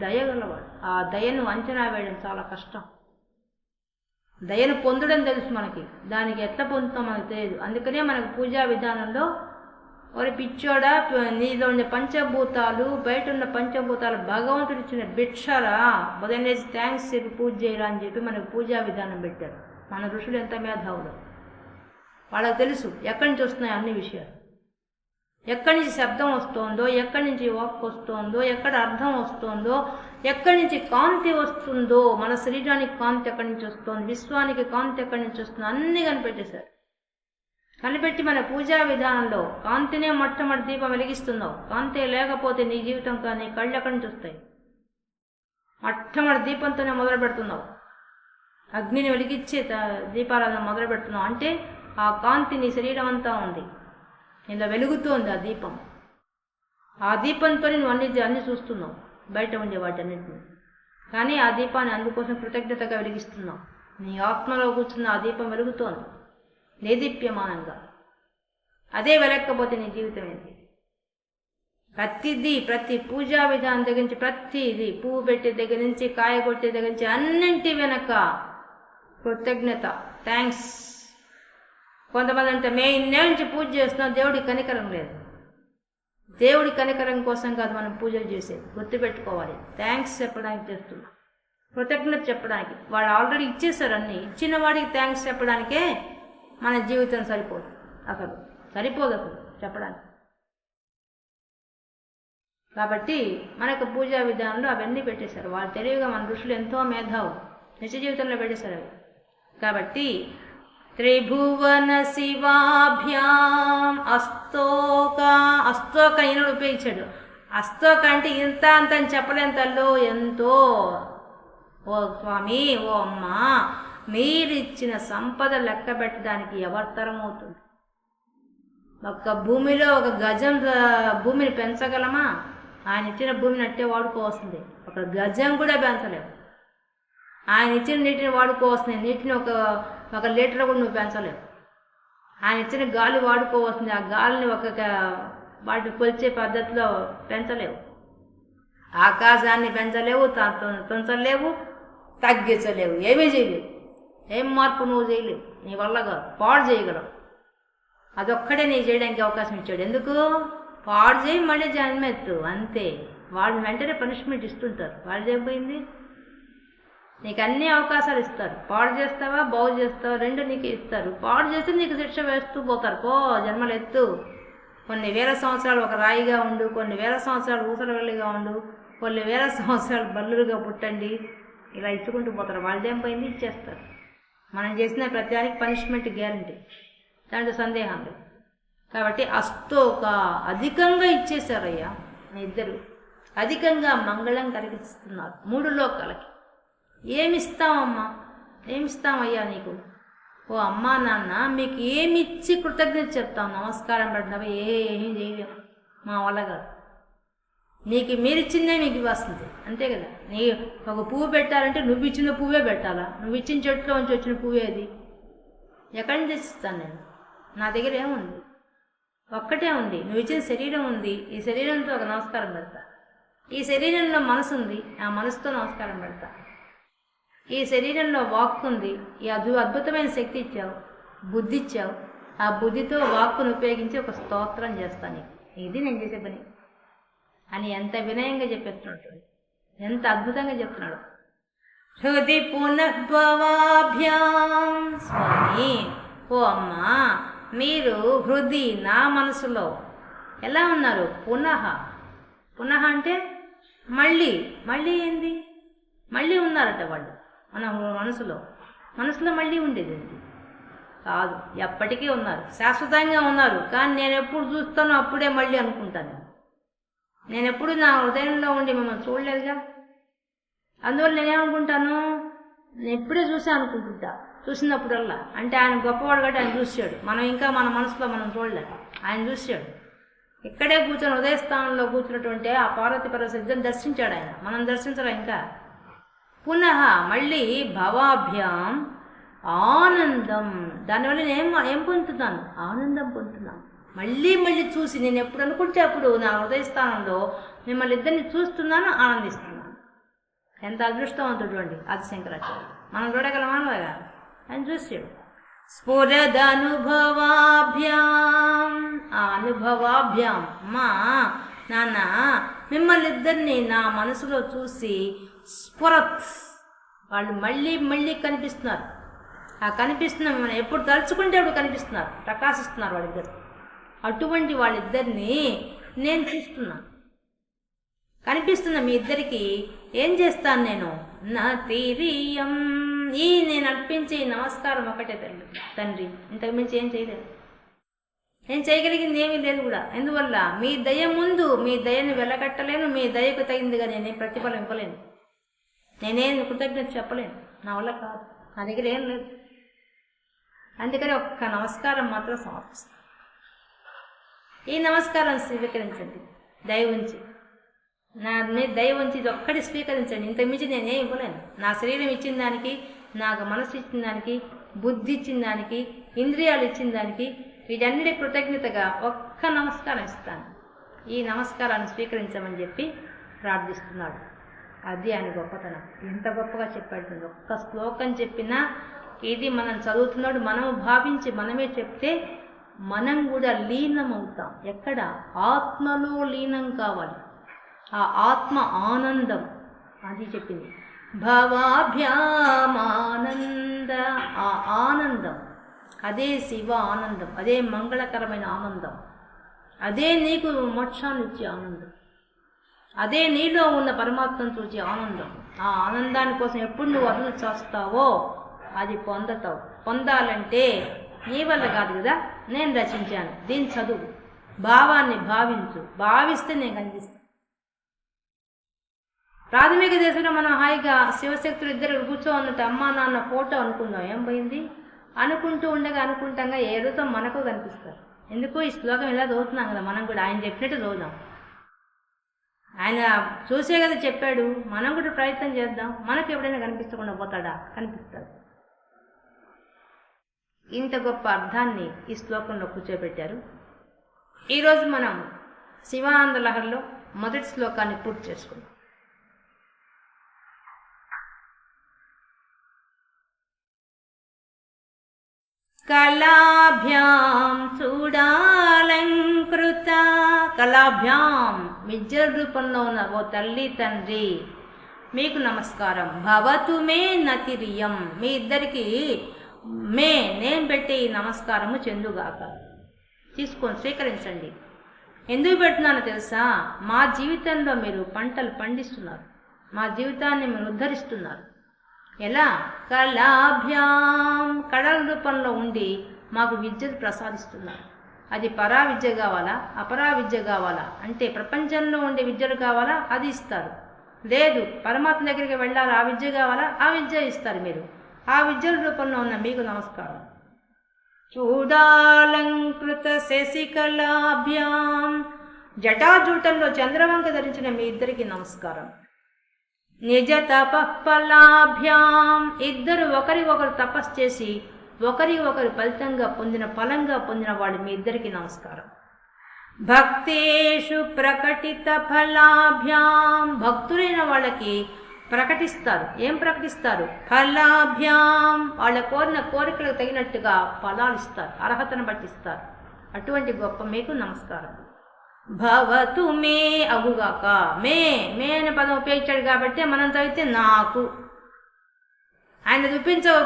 దయగలవాడు. ఆ దయను అంచనా వేయడం చాలా కష్టం. దయను పొందడం తెలుసు మనకి, దానికి ఎట్లా పొందుతాం మనకు తెలియదు. అందుకనే మనకు పూజా విధానంలో ఒక పిచ్చోడా, నీలో ఉండే పంచభూతాలు, బయట ఉన్న పంచభూతాలు భగవంతుడు ఇచ్చిన భిక్షరా, ఉదయం లేచి థ్యాంక్స్ చెప్పి పూజ చేయరా అని చెప్పి మనకు పూజా విధానం పెట్టారు. మన ఋషులు ఎంత మేధావులు, వాళ్ళకి తెలుసు ఎక్కడి నుంచి వస్తున్నాయి అన్ని విషయాలు. ఎక్కడి నుంచి శబ్దం వస్తుందో, ఎక్కడి నుంచి వాక్ వస్తుందో, ఎక్కడ అర్థం వస్తుందో, ఎక్కడి నుంచి కాంతి వస్తుందో, మన శరీరానికి కాంతి ఎక్కడి నుంచి వస్తుంది, విశ్వానికి కాంతి ఎక్కడి నుంచి వస్తుందో అన్నీ కనిపెట్టేశారు. కనిపెట్టి మన పూజా విధానంలో కాంతినే మొట్టమొదటి దీపం వెలిగిస్తున్నావు. కాంతి లేకపోతే నీ జీవితం కానీ కళ్ళు ఎక్కడి నుంచి వస్తాయి? మొట్టమొదటి దీపంతోనే మొదలు పెడుతున్నావు. అగ్నిని వెలిగించే దీపారాధన మొదలు పెడుతున్నావు అంటే ఆ కాంతి నీ శరీరం అంతా ఉంది, ఇలా వెలుగుతోంది ఆ దీపం. ఆ దీపంతో నువ్వు అన్ని చూస్తున్నావు, బయట ఉండే వాటన్నిటిని. కానీ ఆ దీపాన్ని అందుకోసం కృతజ్ఞతగా వెలిగిస్తున్నావు. నీ ఆత్మలో కూర్చున్న ఆ దీపం వెలుగుతోంది దేదీప్యమానంగా. అదే వెలక్కపోతే నీ జీవితం ఏంటి? ప్రతి పూజా విధానం దగ్గర నుంచి, ప్రతిదీ పువ్వు పెట్టే దగ్గర నుంచి, కాయ కొట్టే దగ్గర నుంచి అన్నింటి వెనక కృతజ్ఞత, థ్యాంక్స్. కొంతమంది అంటే మేము ఇన్నేళ్ళ నుంచి పూజ చేస్తున్నాం, దేవుడికి కనికరం లేదు. దేవుడి కనికరం కోసం కాదు మనం పూజలు చేసేది, గుర్తుపెట్టుకోవాలి. థ్యాంక్స్ చెప్పడానికి చేస్తున్నాం, కృతజ్ఞత చెప్పడానికి. వాళ్ళు ఆల్రెడీ ఇచ్చేసారు అన్నీ. ఇచ్చిన వాడికి థ్యాంక్స్ చెప్పడానికే మన జీవితం సరిపోదు, అసలు చెప్పడానికి. కాబట్టి మనకు పూజా విధానంలో అవన్నీ పెట్టేశారు. వాళ్ళు తెలివిగా మన ఋషులు ఎంతో మేధావులు, నిజ జీవితంలో పెట్టేశారు అవి. కాబట్టి త్రిభువన శివాభ్యాం అస్తోక ఈయన ఉపయోగించాడు. అస్తోక అంటే ఇంత అంత అని చెప్పలేంతల్లో ఎంతో. ఓ స్వామి, ఓ అమ్మ, మీరిచ్చిన సంపద లెక్క పెట్టడానికి ఎవరితరం అవుతుంది? ఒక్క భూమిలో 1 గజం భూమిని పెంచగలమా? ఆయన ఇచ్చిన భూమిని అట్టే వాడుకోవాల్సిందే. 1 గజం కూడా పెంచలేవు. ఆయన ఇచ్చిన నీటిని వాడుకోవాల్సిందే. నీటిని ఒక లీటర్ కూడా నువ్వు పెంచలేవు. ఆయన ఇచ్చిన గాలి వాడుకోవాల్సింది. ఆ గాలిని వాటిని కొలిచే పద్ధతిలో పెంచలేవు. ఆకాశాన్ని పెంచలేవు, తుంచలేవు, తగ్గించలేవు, ఏమీ చేయలేవు. ఏం మార్పు నువ్వు చేయలేవు, నీ వల్ల కాదు. పాడు చేయగలవు, అదొక్కడే నీకు చేయడానికి అవకాశం ఇచ్చాడు. ఎందుకు? పాడు చేయి, మళ్ళీ జన్మెత్తు, అంతే. వాళ్ళు వెంటనే పనిష్మెంట్ ఇస్తుంటారు. వాళ్ళు చేయకపోయింది, నీకు అన్ని అవకాశాలు ఇస్తారు. పాడు చేస్తావా, బాగు చేస్తావా, రెండు నీకు ఇస్తారు. పాడు చేస్తే నీకు శిక్ష వేస్తూ పోతారు. పో జన్మలు ఎత్తు, కొన్ని వేల సంవత్సరాలు ఒక రాయిగా ఉండు, కొన్ని వేల సంవత్సరాలు ఊసరవెల్లిగా ఉండు, కొన్ని వేల సంవత్సరాలు బల్లులుగా పుట్టండి, ఇలా ఇచ్చుకుంటూ పోతారు. వాళ్ళదేం పోయింది, ఇచ్చేస్తారు. మనం చేసిన ప్రతిదానికి పనిష్మెంట్ గ్యారంటీ, దాంట్లో సందేహం లేదు. కాబట్టి అస్తోక అధికంగా ఇచ్చేశారయ్యా మీ ఇద్దరు, అధికంగా మంగళం కలిగిస్తున్నారు 3 లోకాలకి. ఏమిస్తామమ్మా, ఏమిస్తామయ్యా నీకు? ఓ అమ్మా నాన్న మీకు ఏమిచ్చి కృతజ్ఞత చెప్తాం, నమస్కారం పెట్టినవి ఏమీ చేయలేము, మా వల్ల కాదు. నీకు మీరిచ్చిందే మీకు వస్తుంది, అంతే కదా. నీ ఒక పువ్వు పెట్టాలంటే నువ్వు ఇచ్చిన పువ్వే పెట్టాలా? నువ్వు ఇచ్చిన చెట్లో నుంచి వచ్చిన పువ్వే అది. ఎక్కడి నుంచి తెచ్చిస్తాను నేను? నా దగ్గర ఏముంది? ఒక్కటే ఉంది, నువ్వు ఇచ్చిన శరీరం ఉంది. ఈ శరీరంతో ఒక నమస్కారం పెడతా. ఈ శరీరంలో మనసు ఉంది, ఆ మనసుతో నమస్కారం పెడతా. ఈ శరీరంలో వాక్కు ఉంది, ఈ అద్భుతమైన శక్తి ఇచ్చావు, బుద్ధి ఇచ్చావు. ఆ బుద్ధితో వాక్కును ఉపయోగించి ఒక స్తోత్రం చేస్తాను. ఇది నేను చేసే పని అని ఎంత వినయంగా చెప్పేస్తున్నాడు, ఎంత అద్భుతంగా చెప్తున్నాడు. హృది పునఃభవాభ్యాం. స్వామి, ఓ అమ్మా మీరు హృది నా మనసులో ఎలా ఉన్నారు? పునః అంటే మళ్ళీ, మళ్ళీ ఏంది? మళ్ళీ ఉన్నారట వాళ్ళు మన మనసులో మళ్ళీ ఉండేది కాదు, ఎప్పటికీ ఉన్నారు, శాశ్వతంగా ఉన్నారు. కానీ నేను ఎప్పుడు చూస్తానో అప్పుడే మళ్ళీ అనుకుంటాను. నేను ఎప్పుడు నా హృదయంలో ఉండి మిమ్మల్ని చూడలేదుగా, అందువల్ల నేనేమనుకుంటాను, నేను ఎప్పుడే చూసా అనుకుంటుంటా. చూసినప్పుడల్లా అంటే ఆయన గొప్పవాడు కాబట్టి ఆయన చూశాడు, మనం ఇంకా మన మనసులో మనం చూడలేదు. ఆయన చూశాడు, ఇక్కడే కూర్చొని హృదయస్థానంలో కూర్చున్నటువంటి ఆ పార్వతీ పరమేశ్వరుని దర్శించాడు ఆయన, మనం దర్శించడం ఇంకా. పునః మళ్ళీ భవాభ్యాం ఆనందం, దానివల్ల నేను ఏం పొందుతున్నాను? ఆనందం పొందుతున్నాను. మళ్ళీ మళ్ళీ చూసి నేను ఎప్పుడు అనుకుంటే అప్పుడు నా హృదయస్థానంలో మిమ్మల్ని ఇద్దరిని చూస్తున్నాను, ఆనందిస్తున్నాను. ఎంత అదృష్టవంతుడు అండి ఆదిశంకరాచార్య. మనం చూడగలమా? ఆయన చూసాడు. స్ఫురదనుభవాభ్యాం, ఆ అనుభవాభ్యాం, మా నాన్న మిమ్మల్ని ఇద్దరిని నా మనసులో చూసి స్ఫురత్, వాళ్ళు మళ్ళీ మళ్ళీ కనిపిస్తున్నారు. ఆ కనిపిస్తున్న మిమ్మల్ని ఎప్పుడు తలుచుకుంటే అప్పుడు కనిపిస్తున్నారు, ప్రకాశిస్తున్నారు వాళ్ళిద్దరు. అటువంటి వాళ్ళిద్దరిని నేను చూస్తున్నాను, కనిపిస్తున్న మీ ఇద్దరికి ఏం చేస్తాను నేను? నా తీరియం, ఈ నేను అర్పించే నమస్కారం ఒకటే తండ్రి, ఇంతకుమించి ఏం చేయలేదు. నేను చేయగలిగింది ఏమీ లేదు కూడా. ఎందువల్ల? మీ దయ ముందు మీ దయని వెలగట్టలేను, మీ దయకు తగిందిగా నేనేం ప్రతిఫలం ఇవ్వలేను, నేనేం కృతజ్ఞత చెప్పలేను, నా వల్ల కాదు, నా దగ్గర ఏం లేదు. అందుకని ఒక్క నమస్కారం మాత్రం సమర్పిస్తాను. ఈ నమస్కారం స్వీకరించండి, దయ ఉంచి, నా మీద దయ ఉంచి ఇది ఒక్కటి స్వీకరించండి. ఇంతకుమించి నేనేం ఇవ్వలేను. నా శరీరం ఇచ్చిన దానికి, నాకు మనసు ఇచ్చిన దానికి, బుద్ధి ఇచ్చిన దానికి, ఇంద్రియాలు ఇచ్చిన దానికి, వీటన్నిటి కృతజ్ఞతగా ఒక్క నమస్కారం ఇస్తాను. ఈ నమస్కారాన్ని స్వీకరించమని చెప్పి ప్రార్థిస్తున్నాడు. అది ఆయన గొప్పతనం. ఎంత గొప్పగా చెప్పాడు. ఒక్క శ్లోకం చెప్పినా ఇది మనం చదువుతున్నాడు, మనము భావించి మనమే చెప్తే మనం కూడా లీనం అవుతాం. ఎక్కడ? ఆత్మలో లీనం కావాలి. ఆ ఆత్మ ఆనందం, అది చెప్పింది. భవాభ్యామానంద, ఆ ఆనందం, అదే శివ ఆనందం, అదే మంగళకరమైన ఆనందం, అదే నీకు మోక్షాన్ని ఇచ్చే ఆనందం, అదే నీలో ఉన్న పరమాత్మను చూసే ఆనందం. ఆ ఆనందాని కోసం ఎప్పుడు నువ్వు అదులు చేస్తావో అది పొందతావు. పొందాలంటే నీ వల్ల కాదు కదా, నేను రచించాను, దీని చదువు, భావాన్ని భావించు, భావిస్తే నేను కనిపిస్తాను. ప్రాథమిక దశలో మనం హాయిగా శివశక్తులు ఇద్దరు కూర్చోన్నట్టు అమ్మా నాన్న ఫోటో అనుకుందాం, ఏం పోయింది? అనుకుంటూ అనుకుంటాగా ఏడుతో మనకు కనిపిస్తారు. ఎందుకు? ఈ శ్లోకం ఇలా చదువుతున్నాం కదా, మనం కూడా ఆయన చెప్పినట్టు చదువుదాం. ఆయన చూసే కదా చెప్పాడు, మనం కూడా ప్రయత్నం చేద్దాం. మనకు ఎప్పుడైనా కనిపించకుండా పోతాడా? కనిపిస్తాడు. ఇంత గొప్ప అర్థాన్ని ఈ శ్లోకంలో కూర్చోబెట్టారు. ఈరోజు మనం శివానంద లహరిలో మొదటి శ్లోకాన్ని పూర్తి చేసుకుందాం. కళాభ్యాం చూడాలంకృత. కళాభ్యాం విద్య రూపంలో ఉన్న ఓ తల్లి తండ్రి మీకు నమస్కారం. భవతు మే నతిరియం, మీ ఇద్దరికి నేను పెట్టే ఈ నమస్కారము చెందుగాక. తీసుకొని స్వీకరించండి. ఎందుకు పెడుతున్నానో తెలుసా? మా జీవితంలో మీరు పంటలు పండిస్తున్నారు, మా జీవితాన్ని మీరు ఉద్ధరిస్తున్నారు. ఎలా? కళాభ్యాం, కళల రూపంలో ఉండి మాకు విద్యను ప్రసాదిస్తున్నారు. అది పరా విద్య కావాలా, అపరా విద్య కావాలా అంటే ప్రపంచంలో ఉండే విద్యలు కావాలా, అది ఇస్తారు. లేదు పరమాత్మ దగ్గరికి వెళ్ళాలి, ఆ విద్య కావాలా, ఆ విద్య ఇస్తారు. మీరు ఆ విద్యల రూపంలో ఉన్న మీకు నమస్కారం. చూడాలంకృత శశికళాభ్యాం, జటాజూటంలో చంద్రవంక ధరించిన మీ ఇద్దరికి నమస్కారం. నిజ తపఫలాభ్యాం, ఇద్దరు ఒకరికొకరు తపస్సు చేసి ఒకరి ఒకరు ఫలితంగా ఫలంగా పొందిన వాళ్ళు మీ ఇద్దరికి నమస్కారం. భక్తేషు ప్రకటిత ఫలాభ్యాం, భక్తులైన వాళ్ళకి ప్రకటిస్తారు. ఏం ప్రకటిస్తారు? ఫలాభ్యాం, వాళ్ళ కోరిన కోరికలకు తగినట్టుగా ఫలాలు ఇస్తారు, అర్హతను పట్టిస్తారు. అటువంటి గొప్ప మీకు నమస్కారం. భవతు మే అగుగాక. మే అనే పదం ఉపయోగించాడు కాబట్టి మనం చదివితే నాకు. ఆయన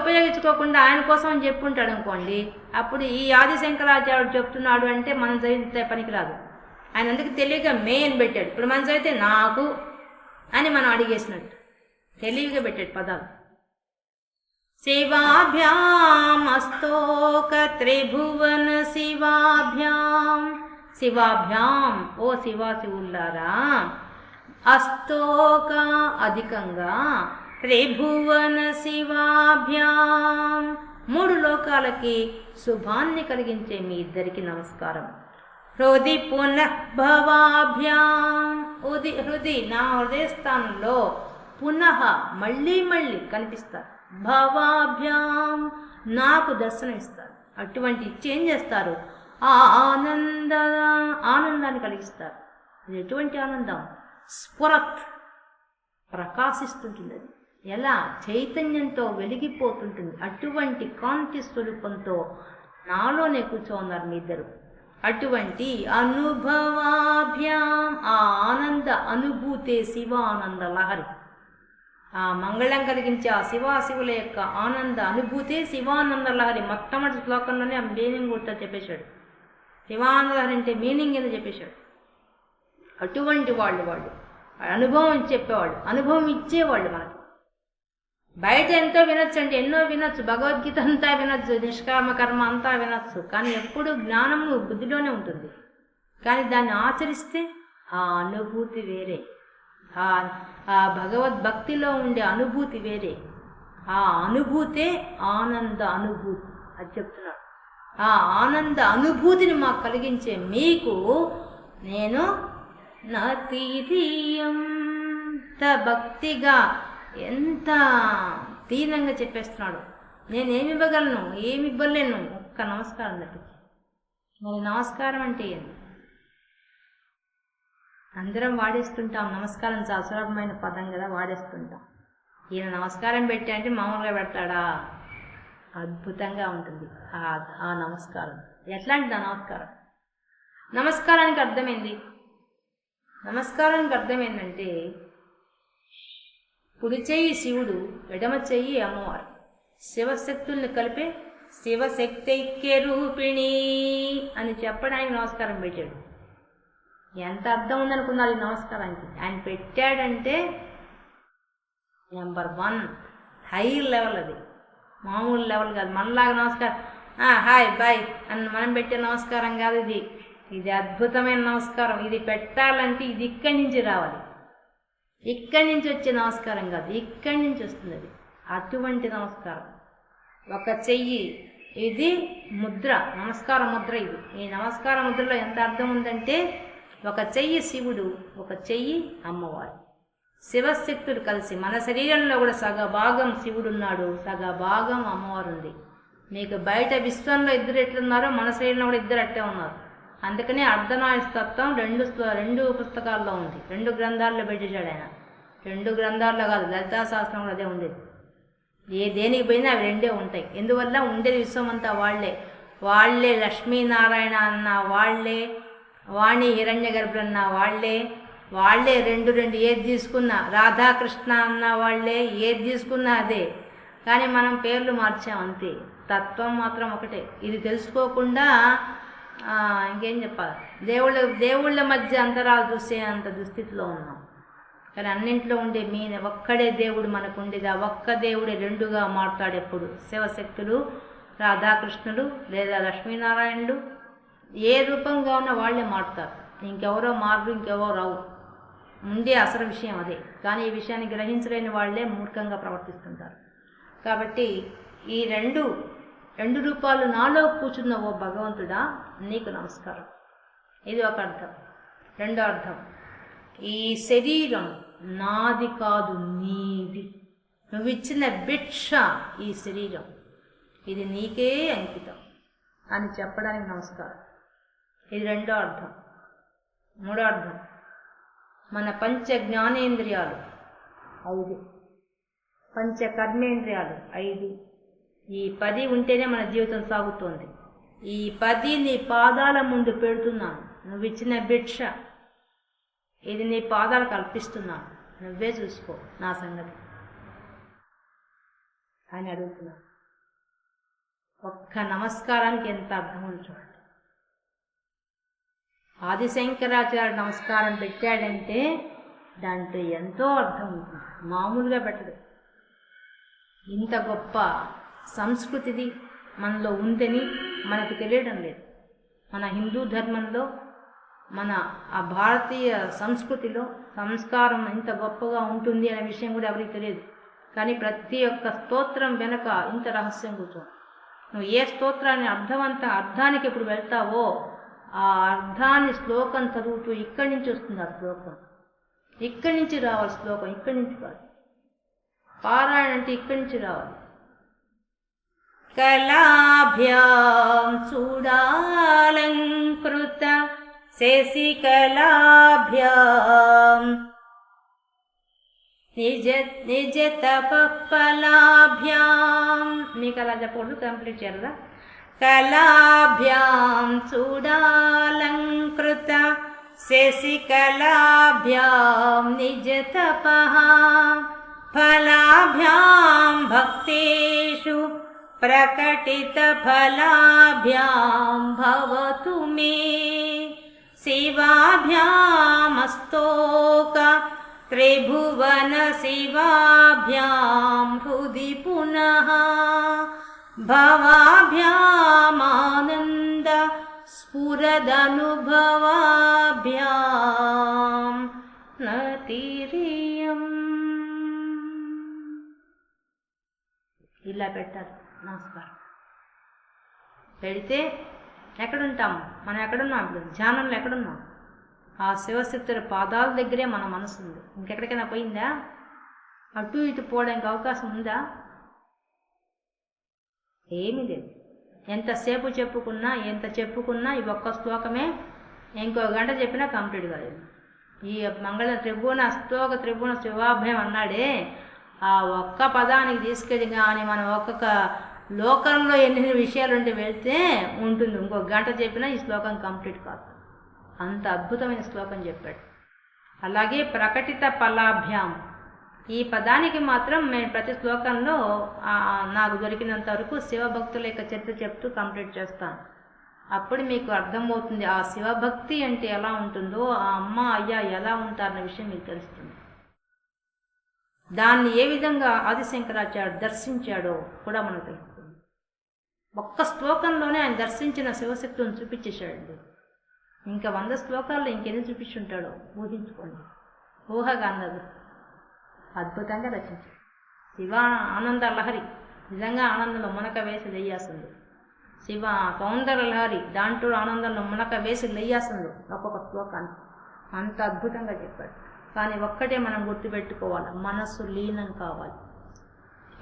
ఉపయోగించుకోకుండా ఆయన కోసం అని చెప్పుంటాడు అనుకోండి, అప్పుడు ఈ ఆదిశంకరాచార్యుడు చెప్తున్నాడు అంటే మనం చదివితే పనికిరాదు. ఆయన అందుకు తెలివిగా మే అని పెట్టాడు. ఇప్పుడు మనం చదివితే నాకు అని మనం అడిగేసినట్టు తెలివిగా పెట్టాడు పదాలు. శివాభ్యాం అస్తోక త్రిభువన శివాభ్యాం, శివాభ్యాం ఓ శివుల్లారా, అస్తోక అధికంగా, త్రిభువన శివాభ్యాం మూడు లోకాలకి శుభాన్ని కలిగించే మీ ఇద్దరికి నమస్కారం. హృది పునఃభవాభ్యాం, హృది నా హృదయస్థానంలో పునః మళ్ళీ కనిపిస్తారు. భవాభ్యాం నాకు దర్శనం ఇస్తారు. అటువంటి చేంజ్ చేస్తారు. ఆనందాన్ని కలిగిస్తారు. అది ఎటువంటి ఆనందం? స్ఫురత్, ప్రకాశిస్తుంటుంది. అది ఎలా? చైతన్యంతో వెలిగిపోతుంటుంది. అటువంటి కాంతి స్వరూపంతో నాలోనే కూర్చోన్నారు మీ ఇద్దరు. అటువంటి అనుభవాభ్యాం, ఆ ఆనంద అనుభూతే శివానంద లహరి. ఆ మంగళం కలిగించే ఆ శివాశివుల యొక్క ఆనంద అనుభూతే శివానంద లహరి. మొట్టమొదటి శ్లోకంలోనే ఆ మీనింగ్ కూడా చెప్పేశాడు. శివానంద లహరి అంటే మీనింగ్ ఏదో చెప్పేశాడు. అటువంటి వాళ్ళు అనుభవం చెప్పేవాళ్ళు, అనుభవం ఇచ్చేవాళ్ళు. మనకి బయట ఎంతో వినొచ్చు అంటే ఎన్నో వినొచ్చు, భగవద్గీత అంతా వినొచ్చు, నిష్కామ కర్మ అంతా వినొచ్చు, కానీ ఎప్పుడు జ్ఞానము బుద్ధిలోనే ఉంటుంది. కానీ దాన్ని ఆచరిస్తే ఆ అనుభూతి వేరే, ఆ భగవద్భక్తిలో ఉండే అనుభూతి వేరే. ఆ అనుభూతే ఆనంద అనుభూతి. అది చెప్తున్నాడు. ఆ ఆనంద అనుభూతిని మాకు కలిగించే మీకు నేను నతీయంత భక్తిగా ఎంత తీనంగా చెప్పేస్తున్నాడు. నేనేమి ఇవ్వగలను, ఏమి ఇవ్వలేను, ఒక్క నమస్కారం తప్పించి. మరి నమస్కారం అంటే ఏంటి? అందరం వాడేస్తుంటాం. నమస్కారం చాలా సులభమైన పదం కదా, వాడేస్తుంటాం. ఈయన నమస్కారం పెట్టి అంటే మామూలుగా పెడతాడా? అద్భుతంగా ఉంటుంది ఆ నమస్కారం. ఎట్లాంటిది ఆ నమస్కారం? నమస్కారానికి అర్థమైంది. నమస్కారానికి అర్థం ఏంటంటే కుడి చెయ్యి శివుడు, ఎడమ చెయ్యి అమ్మవారు, శివశక్తుల్ని కలిపే శివశక్తైక్య రూపిణి అని చెప్పడానికి నమస్కారం పెట్టాడు. ఎంత అర్థం ఉందనుకున్నారు ఈ నమస్కారానికి? ఆయన పెట్టాడంటే నెంబర్ 1 హై లెవెల్. అది మామూలు లెవెల్ కాదు. మనలాగా నమస్కారం హాయ్ బాయ్ అని మనం పెట్టే నమస్కారం కాదు ఇది. ఇది అద్భుతమైన నమస్కారం. ఇది పెట్టాలంటే ఇది ఇక్కడి నుంచి రావాలి, ఇక్కడి నుంచి వచ్చే నమస్కారం కాదు, ఇక్కడి నుంచి వస్తుంది అది. అటువంటి నమస్కారం. ఒక చెయ్యి, ఇది ముద్ర, నమస్కార ముద్ర. ఇది ఈ నమస్కార ముద్రలో ఎంత అర్థం ఉందంటే ఒక చెయ్యి శివుడు, ఒక చెయ్యి అమ్మవారు, శివశక్తుడు కలిసి మన శరీరంలో కూడా సగభాగం శివుడు ఉన్నాడు, సగభాగం అమ్మవారు ఉంది. మీకు బయట విశ్వంలో ఇద్దరు ఎట్లున్నారో మన శరీరంలో కూడా ఇద్దరు అట్టే ఉన్నారు. అందుకనే అర్ధనారీస్తత్వం రెండు పుస్తకాల్లో ఉంది, 2 గ్రంథాల్లో పెట్టేశాడు ఆయన. 2 గ్రంథాల్లో కాదు, లలితా శాస్త్రం కూడా అదే ఉండేది. దేనికి పోయినా అవి రెండే ఉంటాయి. ఎందువల్ల ఉండేది విశ్వం అంతా వాళ్ళే లక్ష్మీనారాయణ అన్న వాళ్ళే, వాణి హిరణ్య గర్భులన్న వాళ్ళే రెండు ఏది తీసుకున్నా, రాధాకృష్ణ అన్న వాళ్ళే, ఏది తీసుకున్నా అదే. కానీ మనం పేర్లు మార్చాం అంతే, తత్వం మాత్రం ఒకటే. ఇది తెలుసుకోకుండా ఇంకేం చెప్పాలి, దేవుళ్ళ మధ్య అంతరాలు చూసే అంత దుస్థితిలో ఉన్నాం. కానీ అన్నింట్లో ఉండే ఒక్కడే దేవుడు మనకు ఉండేది. ఆ ఒక్క దేవుడే రెండుగా మారుతాడు ఎప్పుడు. శివశక్తులు, రాధాకృష్ణులు లేదా లక్ష్మీనారాయణుడు ఏ రూపంగా ఉన్న వాళ్ళే మారుతారు. ఇంకెవరో మారు, ఇంకెవరో రావు. ఉండే అసలు విషయం అదే. కానీ ఈ విషయాన్ని గ్రహించలేని వాళ్ళే మూర్ఖంగా ప్రవర్తిస్తుంటారు. కాబట్టి ఈ రెండు రూపాలు నాలో కూర్చున్న ఓ భగవంతుడా నీకు నమస్కారం. ఇది ఒక అర్థం. రెండో అర్థం, ఈ శరీరం నాది కాదు, నీది. నువ్విచ్చిన భిక్ష ఈ శరీరం, ఇది నీకే అంకితం అని చెప్పడానికి నమస్కారం. ఇది రెండో అర్థం. మూడో అర్థం, మన పంచ జ్ఞానేంద్రియాలు 5, పంచ కర్మేంద్రియాలు 5, ఈ 10 ఉంటేనే మన జీవితం సాగుతోంది. ఈ 10 నీ పాదాల ముందు పెడుతున్నాను. నువ్వు ఇచ్చిన భిక్ష ఇది నీ పాదాలకు అర్పిస్తున్నాను, నువ్వే చూసుకో నా సంగతి అని అడుగుతున్నా. ఒక్క నమస్కారానికి ఎంత అర్థం ఉంది చూడండి. ఆదిశంకరాచార్య నమస్కారం పెట్టాడంటే దాంట్లో ఎంతో అర్థం ఉంటుంది, మామూలుగా పెట్టడు. ఇంత గొప్ప సంస్కృతిది మనలో ఉందని మనకు తెలియడం లేదు. మన హిందూ ధర్మంలో, మన ఆ భారతీయ సంస్కృతిలో సంస్కారం ఇంత గొప్పగా ఉంటుంది అనే విషయం కూడా ఎవరికి తెలియదు. కానీ ప్రతి ఒక్క స్తోత్రం వెనక ఇంత రహస్యం కూర్చోండి. నువ్వు ఏ స్తోత్రాన్ని అర్థానికి ఎప్పుడు వెళ్తావో ఆ అర్థాన్ని శ్లోకం చదువుతూ ఇక్కడి నుంచి వస్తుంది. ఆ శ్లోకం ఇక్కడి నుంచి రావాలి, శ్లోకం ఇక్కడి నుంచి కాదు. పారాయణ అంటే ఇక్కడి నుంచి రావాలి. కళాభ్యాం చూడాలంకృత శశికళాభ్యాం నిజ తపఫలాభ్యాం. మీకు అలా చెప్పకూడదు, కంప్లీట్ చేయాలి. కళాభ్యాం చూడాలంకృత శశికళాభ్యాం నిజ తపః ఫలాభ్యాం భక్తేషు ప్రకటిత ఫలాభ్యాం భవతు మే శివాభ్యామస్తోక త్రిభువన శివాభ్యాం హృది పునః భవాభ్యామానంద స్ఫురదనుభవాభ్యాం నతిరియం. ఇలా పెట్టాలి నమస్కారం. పెడితే ఎక్కడుంటాము మనం? ఎక్కడున్నాం? ఇప్పుడు ధ్యానంలో ఎక్కడున్నాం? ఆ శివశక్తుల పాదాల దగ్గరే మన మనసు ఉంది. ఇంకెక్కడికైనా పోయిందా? అటు ఇటు పోవడానికి అవకాశం ఉందా? ఏమీ లేదు. ఎంతసేపు ఎంత చెప్పుకున్నా ఈ ఒక్క శ్లోకమే ఇంకో గంట చెప్పినా కంప్లీట్ కాలేదు. ఈ మంగళ త్రిభువన అస్తోక త్రిభువన శివాభయం అన్నాడే, ఆ ఒక్క పదానికి తీసుకెళ్ళి కానీ మనం ఒక్కొక్క లోకంలో ఎన్ని విషయాలుంటే వెళ్తే ఉంటుంది. ఇంకో గంట చెప్పినా ఈ శ్లోకం కంప్లీట్ కాదు. అంత అద్భుతమైన శ్లోకం చెప్పాడు. అలాగే ప్రకటిత ఫలాభ్యాం, ఈ పదానికి మాత్రం నేను ప్రతి శ్లోకంలో నాకు దొరికినంత వరకు శివభక్తుల యొక్క చరిత్ర చెప్తూ కంప్లీట్ చేస్తాను. అప్పుడు మీకు అర్థమవుతుంది ఆ శివభక్తి అంటే ఎలా ఉంటుందో, ఆ అమ్మ అయ్య ఎలా ఉంటారన్న విషయం మీకు తెలుస్తుంది. దాన్ని ఏ విధంగా ఆదిశంకరాచార్య దర్శించాడో కూడా మనకు తెలుస్తుంది. ఒక్క శ్లోకంలోనే ఆయన దర్శించిన శివశక్తులను చూపించేశాడండి. ఇంకా 100 శ్లోకాల్లో ఇంకెన్ని చూపించుంటాడో ఊహించుకోండి. ఊహగా అన్నది అద్భుతంగా రచించాడు. శివ ఆనంద లహరి, నిజంగా ఆనందంలో మునక వేసి లెయ్యాల్సింది. శివ సౌందర్య లహరి, దాంట్లో ఆనందంలో మునక వేసి లెయ్యాల్సింది ఒక్కొక్క శ్లోకాన్ని. అంత అద్భుతంగా చెప్పాడు. కానీ ఒక్కటే మనం గుర్తుపెట్టుకోవాలి, మనస్సు లీనం కావాలి.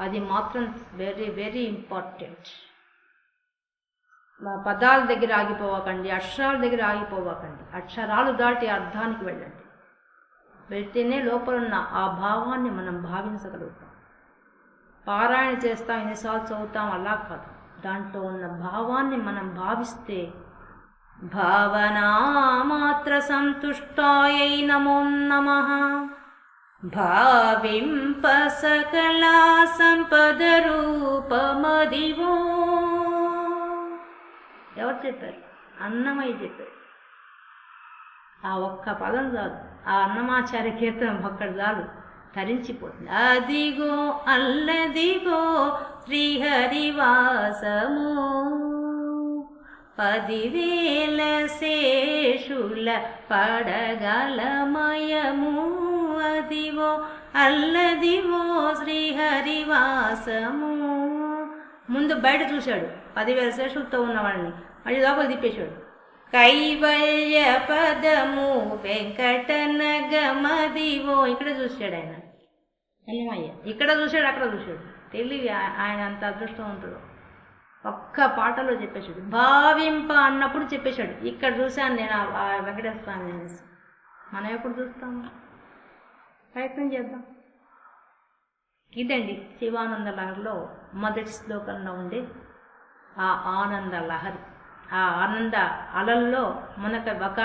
అది మాత్రం వెరీ వెరీ ఇంపార్టెంట్. పదాల దగ్గర ఆగిపోవకండి, అక్షరాల దగ్గర ఆగిపోవకండి. అక్షరాలు దాటి అర్థానికి వెళ్ళండి. వెళ్తేనే లోపలున్న ఆ భావాన్ని మనం భావించగలుగుతాం. పారాయణ చేస్తాం, ఎన్నిసార్లు చదువుతాం, అలా కాదు. దాంట్లో ఉన్న భావాన్ని మనం భావిస్తే భావనా మాత్ర సంతుష్టాయై నమో నమః భావింప సకలా సంపద రూపమదివో. ఎవరు చెప్పారు? అన్నమయ్య చెప్పారు. ఆ ఒక్క పదం చాలు, ఆ అన్నమాచార్య కీర్తనం ఒక్కటి చాలు, తరించిపోతుంది. అదిగో అల్లదిగో శ్రీహరివాసము 10,000 శేషుల పడగలమయము. అదివో అల్లదివో శ్రీహరివాసము. ముందు బయట చూశాడు 10,000 శేషులతో ఉన్నవాడిని, మళ్ళీ లోపల తిప్పేశాడు. కైవల్య పదము వెంకటనగమదివో. ఇక్కడ చూశాడు ఆయన అన్నమయ్య, ఇక్కడ చూశాడు, అక్కడ చూశాడు. తెలివి ఆయన అంత అదృష్టవంతుడు. ఒక్క పాటలో చెప్పేశాడు. భావింప అన్నప్పుడు చెప్పేశాడు. ఇక్కడ చూశాను నేను ఆ వెంకటేశ్వర స్వామి అనేసి. మనం ఎప్పుడు చూస్తాము? ప్రయత్నం చేద్దాం. ఇదండి శివానంద లహరిలో మొదటి శ్లోకంలో ఉండే ఆ ఆనంద లహరి. ఆ ఆనంద అలల్లో మునక ఒక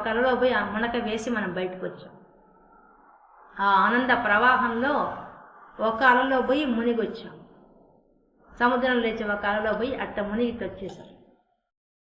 అలలో పోయి ఆ మునక వేసి మనం బయటకు వచ్చాం. ఆ ఆనంద ప్రవాహంలో ఒక అలలో పోయి మునిగొచ్చాం. సముద్రం లేచి ఒక అలలో పోయి అట్ట మునిగి వచ్చేసాం.